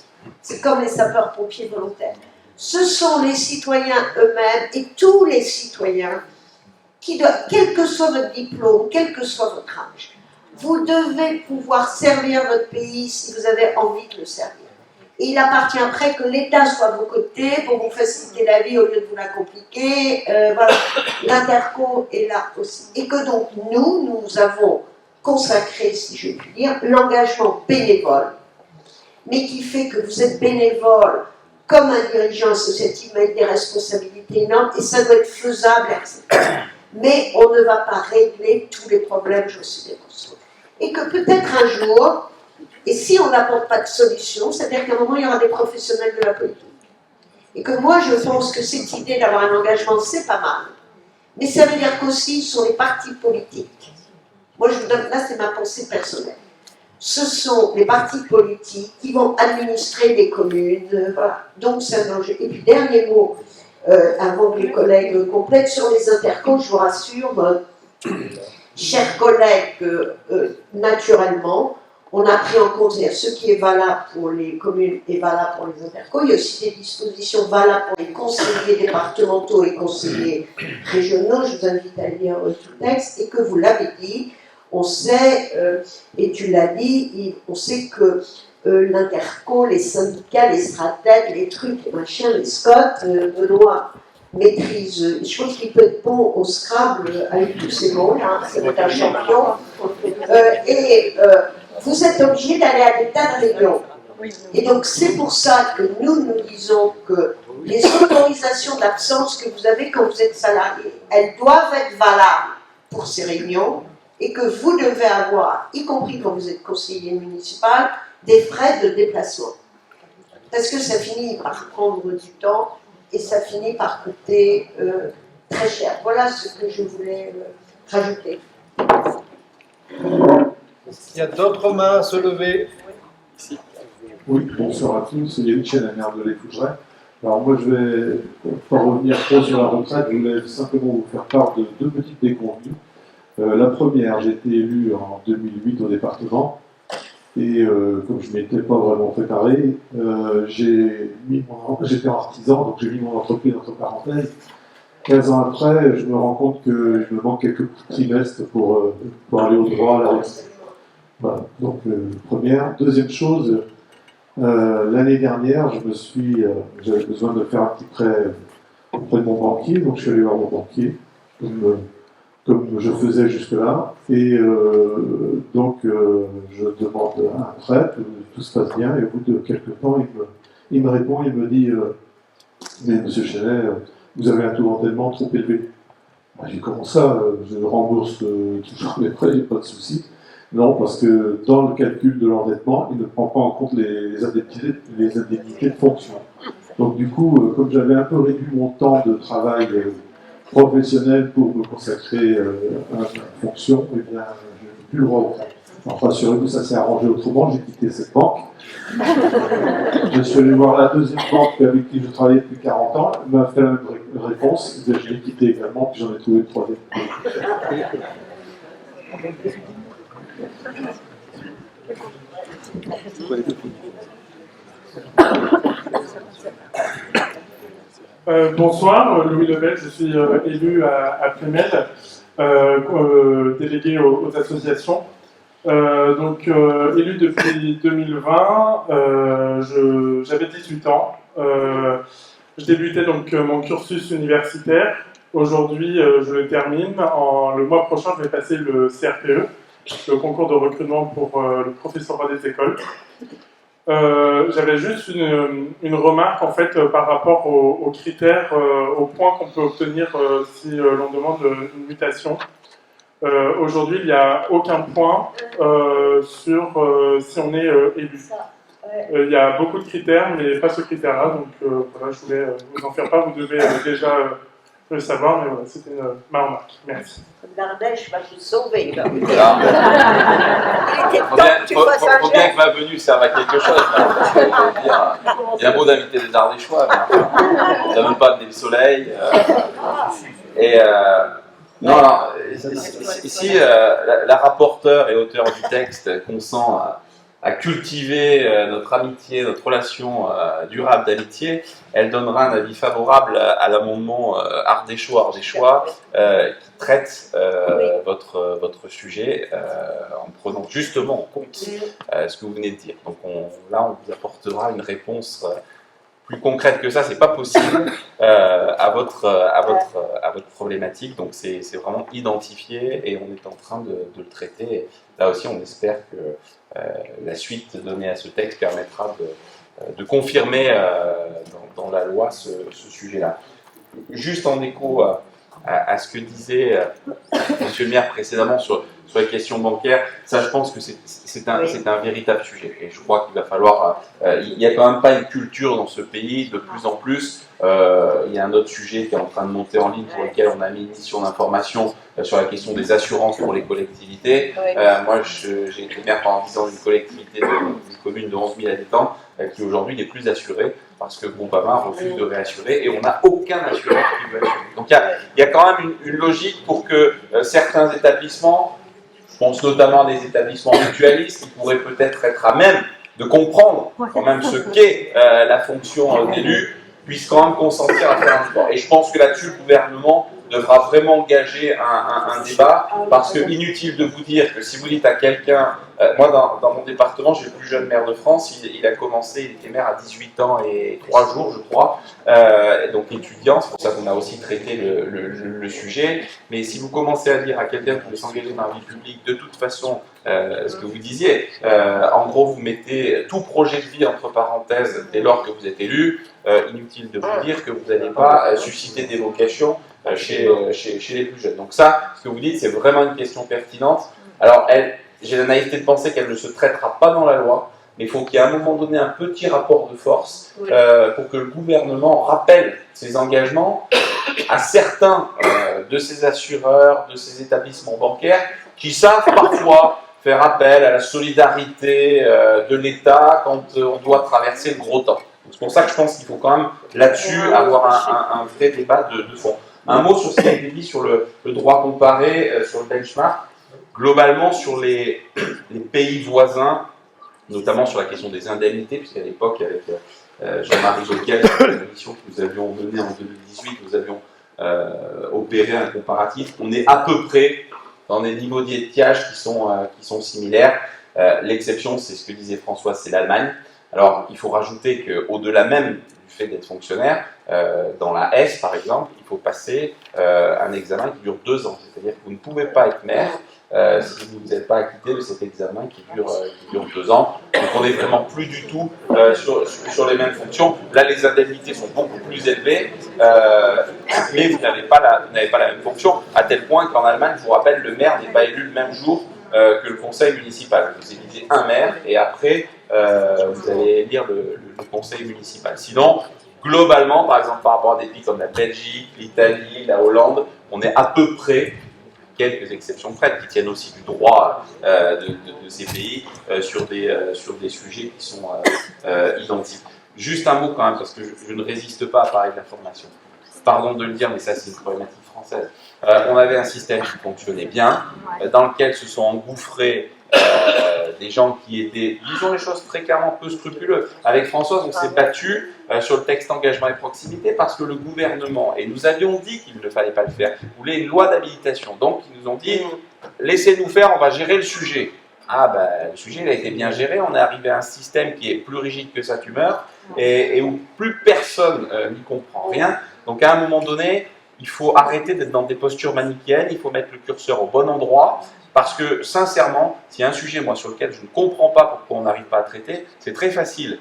C'est comme les sapeurs-pompiers volontaires. Ce sont les citoyens eux-mêmes et tous les citoyens qui doivent, quel que soit votre diplôme, quel que soit votre âge, vous devez pouvoir servir votre pays si vous avez envie de le servir. Et il appartient après que l'État soit à vos côtés pour vous faciliter la vie au lieu de vous la compliquer. Voilà, l'interco est là aussi. Et que donc nous avons consacré, si je puis dire, l'engagement bénévole, mais qui fait que vous êtes bénévole comme un dirigeant associatif avec des responsabilités énormes, et ça doit être faisable et acceptable. Mais on ne va pas régler tous les problèmes, je suis bien consciente. Et que peut-être un jour, et si on n'apporte pas de solution, c'est-à-dire qu'à un moment, il y aura des professionnels de la politique. Et que moi, je pense que cette idée d'avoir un engagement, c'est pas mal. Mais ça veut dire qu'aussi, ce sont les partis politiques. Moi, je vous donne, là, c'est ma pensée personnelle. Ce sont les partis politiques qui vont administrer des communes. Voilà. Donc, c'est un enjeu. Et puis, dernier mot, avant que les collègues complètent, sur les intercos, je vous rassure, chers collègues, naturellement, on a pris en compte, c'est-à-dire ce qui est valable pour les communes est valable pour les intercos. Il y a aussi des dispositions valables pour les conseillers départementaux et conseillers régionaux. Je vous invite à lire tout le texte. Et que vous l'avez dit, on sait, et tu l'as dit, on sait que l'interco, les syndicats, les stratèges, les trucs, les machins, les Scott, Benoît maîtrise, je pense qu'il peut être bon au Scrabble avec tous ces mots, hein, c'est un champion. Vous êtes obligé d'aller à des tas de réunions. Et donc c'est pour ça que nous disons que les autorisations d'absence que vous avez quand vous êtes salarié, elles doivent être valables pour ces réunions et que vous devez avoir, y compris quand vous êtes conseiller municipal, des frais de déplacement. Parce que ça finit par prendre du temps et ça finit par coûter très cher. Voilà ce que je voulais rajouter. Il y a d'autres mains à se lever. Oui, bonsoir à tous, c'est Yannick Chen, la maire de Les Fougerets. Alors moi je vais pas revenir trop sur la retraite, je voulais simplement vous faire part de deux petites déconvenues. La première, j'ai été élu en 2008 au département, et comme je ne m'étais pas vraiment préparé, j'étais artisan, donc j'ai mis mon entreprise entre parenthèses. 15 ans après, je me rends compte que je me manque quelques petits trimestres pour aller au droit à la retraite. Voilà, donc première. Deuxième chose, l'année dernière, j'avais besoin de faire un petit prêt auprès de mon banquier, donc je suis allé voir mon banquier, comme je faisais jusque-là, et donc je demande un prêt, tout se passe bien, et au bout de quelques temps, il me répond, il me dit mais monsieur Chenet, vous avez un taux d'endettement trop élevé. Ben, j'ai dit comment ça, je rembourse toujours mes prêts, il n'y a pas de souci. Non, parce que dans le calcul de l'endettement, il ne prend pas en compte les indemnités de fonction. Donc du coup, comme j'avais un peu réduit mon temps de travail professionnel pour me consacrer à la fonction, eh bien, je n'ai plus le droit au prêt. Alors rassurez-vous, ça s'est arrangé autrement, j'ai quitté cette banque. Je suis allé voir la deuxième banque avec qui je travaillais depuis 40 ans, elle m'a fait la même réponse, je l'ai quitté également, puis j'en ai trouvé le troisième. Bonsoir, Louis Lebel, je suis élu à Plémel, délégué aux associations. Élu depuis 2020, j'avais 18 ans. Je débutais donc mon cursus universitaire. Aujourd'hui, je le termine. Le mois prochain, je vais passer le CRPE, le concours de recrutement pour le professorat des écoles. J'avais juste une remarque en fait par rapport aux critères, aux points qu'on peut obtenir si l'on demande une mutation. Aujourd'hui, il n'y a aucun point sur si on est élu. Il y a beaucoup de critères, mais pas ce critère-là. Donc voilà, je voulais vous en faire part. Vous devez déjà le savoir, mais voilà, c'était ma remarque. Merci. L'Ardèche va vous sauver. Là. Il faut bien que ma venue serve à quelque chose. Il y a un beau d'inviter des Ardéchois, mais on n'a même pas amené le soleil. Non, ici, la rapporteure et auteure du texte consent à cultiver notre amitié, notre relation durable d'amitié. Elle donnera un avis favorable à l'amendement ardéchois qui traite votre sujet en prenant justement en compte ce que vous venez de dire. Donc là, on vous apportera une réponse plus concrète que ça, c'est pas possible à votre problématique. Donc c'est vraiment identifié et on est en train de le traiter. Et là aussi, on espère que la suite donnée à ce texte permettra de confirmer dans la loi ce sujet-là. Juste en écho à ce que disait Monsieur le maire précédemment sur les questions bancaires, ça je pense que c'est un véritable sujet. Et je crois qu'il va falloir... il n'y a quand même pas une culture dans ce pays, de plus en plus. Il y a un autre sujet qui est en train de monter en ligne pour lequel on a mis une mission d'information sur la question des assurances pour les collectivités. Moi j'ai été maire pendant 10 ans d'une collectivité, d'une commune de 11 000 habitants qui aujourd'hui n'est plus assurée parce que Groupama refuse de réassurer et on n'a aucun assureur qui veut assurer. Donc il y a quand même une logique pour que certains établissements, je pense notamment à des établissements mutualistes qui pourraient peut-être être à même de comprendre quand même ce qu'est la fonction d'élu, puissent quand même consentir à faire un effort. Et je pense que là-dessus, le gouvernement devra vraiment engager un débat, parce que inutile de vous dire que si vous dites à quelqu'un, moi dans mon département, j'ai le plus jeune maire de France, il a commencé, il était maire à 18 ans et 3 jours je crois, donc étudiant, c'est pour ça qu'on a aussi traité le sujet, mais si vous commencez à dire à quelqu'un qui veut s'engager dans la vie publique, de toute façon, ce que vous disiez, en gros vous mettez tout projet de vie entre parenthèses dès lors que vous êtes élu, inutile de vous dire que vous n'allez pas susciter des vocations chez les plus jeunes. Donc ça, ce que vous dites, c'est vraiment une question pertinente. Alors, j'ai la naïveté de penser qu'elle ne se traitera pas dans la loi, mais il faut qu'il y ait à un moment donné un petit rapport de force pour que le gouvernement rappelle ses engagements à certains de ses assureurs, de ses établissements bancaires, qui savent parfois faire appel à la solidarité de l'État quand on doit traverser le gros temps. C'est pour ça que je pense qu'il faut quand même là-dessus avoir un vrai débat de fond. Un mot sur ce qui a été dit sur le droit comparé, sur le benchmark. Globalement, sur les pays voisins, notamment sur la question des indemnités, puisqu'à l'époque, avec Jean-Marie Joquel, la mission que nous avions menée en 2018, nous avions opéré un comparatif. On est à peu près dans des niveaux d'étiage qui sont similaires. L'exception, c'est ce que disait François, c'est l'Allemagne. Alors, il faut rajouter qu'au-delà même du fait d'être fonctionnaire, dans la S, par exemple, il faut passer un examen qui dure 2 ans. C'est-à-dire que vous ne pouvez pas être maire si vous n'êtes pas acquitté de cet examen qui dure 2 ans. Donc, on n'est vraiment plus du tout sur les mêmes fonctions. Là, les indemnités sont beaucoup plus élevées, mais vous n'avez pas la même fonction, à tel point qu'en Allemagne, je vous rappelle, le maire n'est pas élu le même jour que le conseil municipal. Vous élisez un maire et après, vous allez élire le conseil municipal. Sinon, globalement, par exemple, par rapport à des pays comme la Belgique, l'Italie, la Hollande, on est à peu près, quelques exceptions près, qui tiennent aussi du droit de ces pays sur des sujets qui sont identiques. Juste un mot quand même, parce que je ne résiste pas à parler de la formation. Pardon de le dire, mais ça c'est une problématique française. On avait un système qui fonctionnait bien, dans lequel se sont engouffrés des gens qui étaient, disons les choses très clairement, peu scrupuleux. Avec Françoise, on s'est battu sur le texte engagement et proximité parce que le gouvernement, et nous avions dit qu'il ne fallait pas le faire, voulait une loi d'habilitation. Donc ils nous ont dit, laissez-nous faire, on va gérer le sujet. Ah ben, le sujet il a été bien géré, on est arrivé à un système qui est plus rigide que sa tumeur et où plus personne n'y comprend rien. Donc à un moment donné, il faut arrêter d'être dans des postures manichéennes, il faut mettre le curseur au bon endroit, parce que sincèrement, s'il y a un sujet moi, sur lequel je ne comprends pas pourquoi on n'arrive pas à traiter, c'est très facile,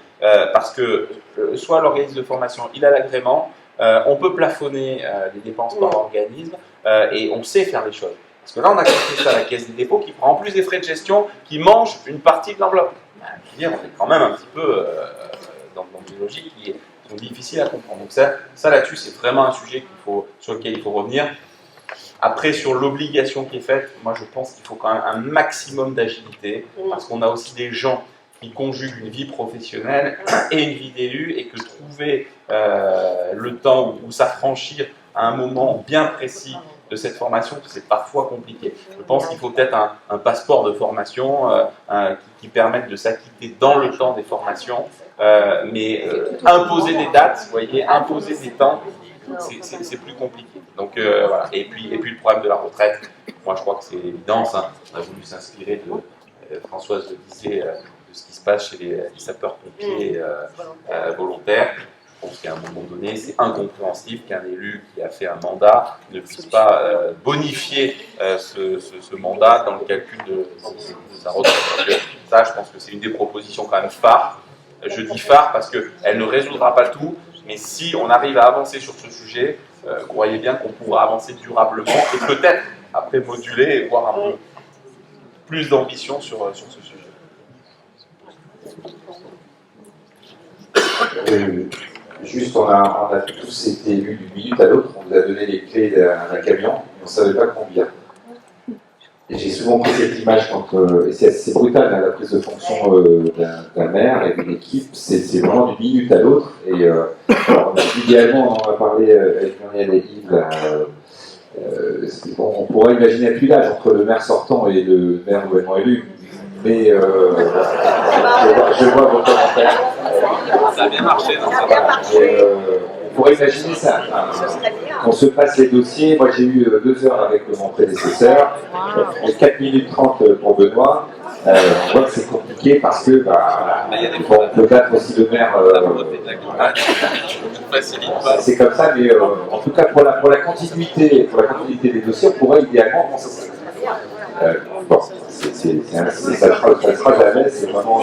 parce que soit l'organisme de formation il a l'agrément, on peut plafonner les dépenses par organisme, et on sait faire les choses. Parce que là, on a confié ça à la Caisse des dépôts qui prend en plus des frais de gestion qui mange une partie de l'enveloppe. Je veux dire, on est quand même un petit peu dans des logiques qui sont difficiles à comprendre. Donc ça là-dessus, c'est vraiment un sujet sur lequel il faut revenir. Après, sur l'obligation qui est faite, moi je pense qu'il faut quand même un maximum d'agilité, parce qu'on a aussi des gens qui conjuguent une vie professionnelle et une vie d'élu, et que trouver le temps ou s'affranchir à un moment bien précis de cette formation, c'est parfois compliqué. Je pense qu'il faut peut-être un passeport de formation qui permette de s'acquitter dans le temps des formations, mais imposer des dates, vous voyez, imposer des temps, c'est plus compliqué. Donc voilà. Et puis le problème de la retraite, moi je crois que c'est évident, ça. On a voulu s'inspirer de Françoise le disait, de ce qui se passe chez les sapeurs-pompiers volontaires. Je pense qu'à un moment donné, c'est incompréhensible qu'un élu qui a fait un mandat ne puisse pas bonifier ce mandat dans le calcul de sa retraite. Donc, ça, je pense que c'est une des propositions quand même phares. Je dis phare parce qu'elle ne résoudra pas tout, mais si on arrive à avancer sur ce sujet, croyez bien qu'on pourra avancer durablement et peut-être après moduler et voir un peu plus d'ambition sur ce sujet. Juste, on a tous été élus d'une minute à l'autre, on nous a donné les clés d'un camion, et on ne savait pas conduire. Et j'ai souvent pris cette image et c'est assez brutal, la prise de fonction d'un maire et d'une équipe, c'est vraiment d'une minute à l'autre. Et alors, idéalement, on va parler avec Muriel et Yves, on pourrait imaginer un tuilage entre le maire sortant et le maire nouvellement élu. Mais je vois vos commentaires. Ça a bien marché, non? On pourrait imaginer ça. qu'on se passe les dossiers. Moi, j'ai eu 2 heures avec mon prédécesseur, 4 minutes 30 pour Benoît. On voit que c'est compliqué parce que on peut battre aussi le maire. C'est comme ça, mais en tout cas pour la continuité des dossiers, on pourrait idéalement penser ça. Bon, ça sera jamais, c'est vraiment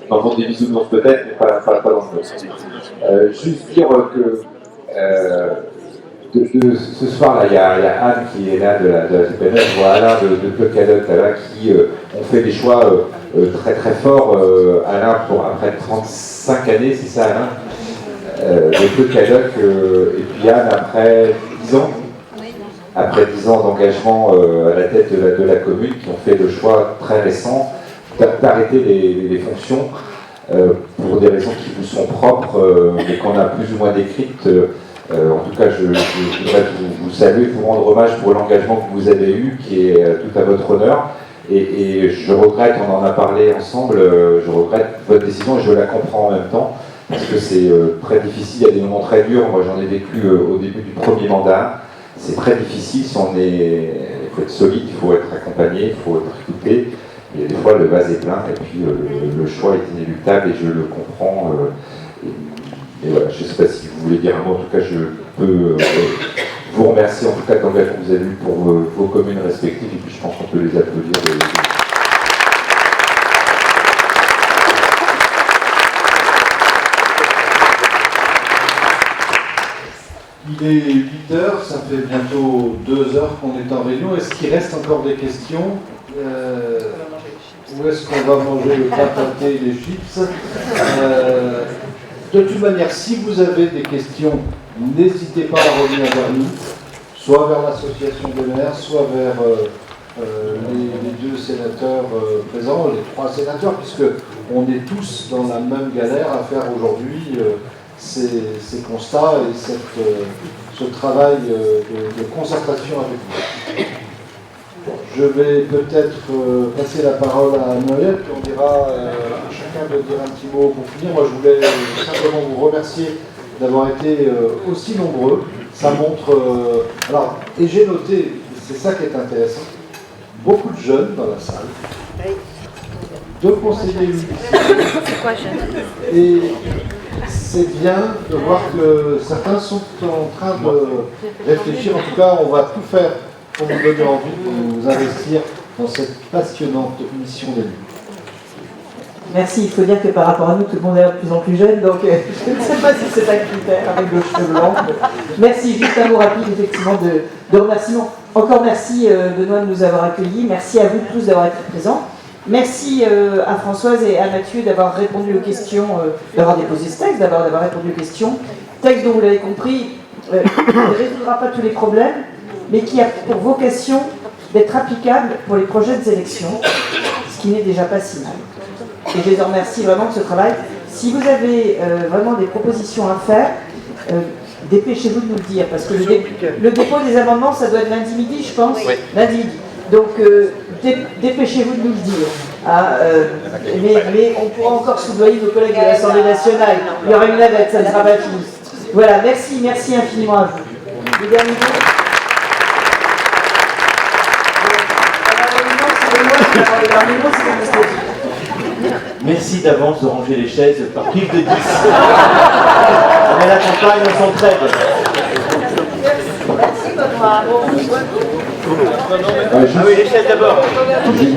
dans le monde des bisounours peut-être, mais pas dans le nôtre. Juste dire que ce soir-là, il y a Anne qui est là de la CPNF, je vois Alain de Peucadot, Alain qui ont fait des choix très très forts. Alain, après 35 années, c'est ça Alain, de Peucadot, et puis Anne après 10 ans. Après 10 ans d'engagement à la tête de la commune, qui ont fait le choix très récent d'arrêter les fonctions pour des raisons qui vous sont propres, mais qu'on a plus ou moins décrites. En tout cas, je voudrais vous saluer, vous rendre hommage pour l'engagement que vous avez eu, qui est tout à votre honneur. Et je regrette, on en a parlé ensemble, je regrette votre décision et je la comprends en même temps, parce que c'est très difficile, il y a des moments très durs. Moi, j'en ai vécu au début du premier mandat. C'est très difficile, il faut être solide, il faut être accompagné, il faut être écouté. Et des fois, le vase est plein, et puis le choix est inéluctable, et je le comprends. Et voilà, je ne sais pas si vous voulez dire un mot, en tout cas, je peux vous remercier, en tout cas, de l'engagement que vous avez eu pour vos communes respectives, et puis je pense qu'on peut les applaudir. Il est 8 heures, ça fait bientôt 2 heures qu'on est en réunion. Est-ce qu'il reste encore des questions Où est-ce qu'on va manger le pain pâté et les chips De toute manière, si vous avez des questions, n'hésitez pas à revenir vers nous, soit vers l'association des maires, soit vers les 2 sénateurs présents, les 3 sénateurs, puisque on est tous dans la même galère à faire aujourd'hui. Ces constats et ce travail de concertation avec vous. Je vais peut-être passer la parole à Muriel, puis on dira à chacun de dire un petit mot pour finir. Moi, je voulais simplement vous remercier d'avoir été aussi nombreux. Ça montre... et j'ai noté, c'est ça qui est intéressant, beaucoup de jeunes dans la salle, 2 conseillers municipaux, et c'est bien de voir que certains sont en train de réfléchir. En tout cas, on va tout faire pour vous donner envie de vous investir dans cette passionnante mission d'élu. Merci, il faut dire que par rapport à nous, tout le monde est de plus en plus jeune, donc je ne sais pas si c'est un critère avec le cheveu blanc. Merci, juste un mot rapide effectivement de remerciements. Encore merci Benoît de nous avoir accueillis, merci à vous tous d'avoir été présents. Merci à Françoise et à Mathieu d'avoir répondu aux questions, d'avoir déposé ce texte, d'avoir répondu aux questions. Texte dont vous l'avez compris, ne résoudra pas tous les problèmes, mais qui a pour vocation d'être applicable pour les prochaines élections, ce qui n'est déjà pas si mal. Et je les remercie vraiment de ce travail. Si vous avez vraiment des propositions à faire, dépêchez-vous de nous le dire, parce que le dépôt des amendements, ça doit être lundi midi, je pense. Oui. Lundi midi. Donc, dépêchez-vous de nous le dire. Mais on pourra encore soudoyer nos collègues de l'Assemblée nationale. Il y aura une navette, ça ne sera pas fini. Voilà, merci infiniment à vous. Les derniers mots. Merci d'avance de ranger les chaises par pile de 10. Mais la campagne, on s'entraide. Merci Benoît.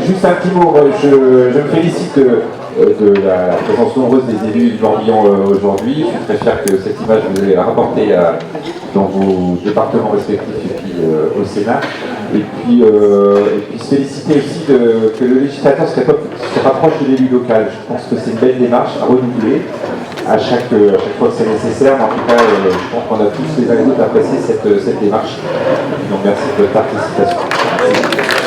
Juste un petit mot, je me félicite de la présence nombreuse des élus du Morbihan aujourd'hui. Je suis très fier que cette image vous avez rapportée dans vos départements respectifs et puis au Sénat. Et puis se féliciter aussi que le législateur se rapproche de l'élu local. Je pense que c'est une belle démarche à renouveler à chaque fois que c'est nécessaire. Mais en tout cas, je pense qu'on a tous les uns et les autres apprécié cette démarche. Donc merci de votre participation. Merci.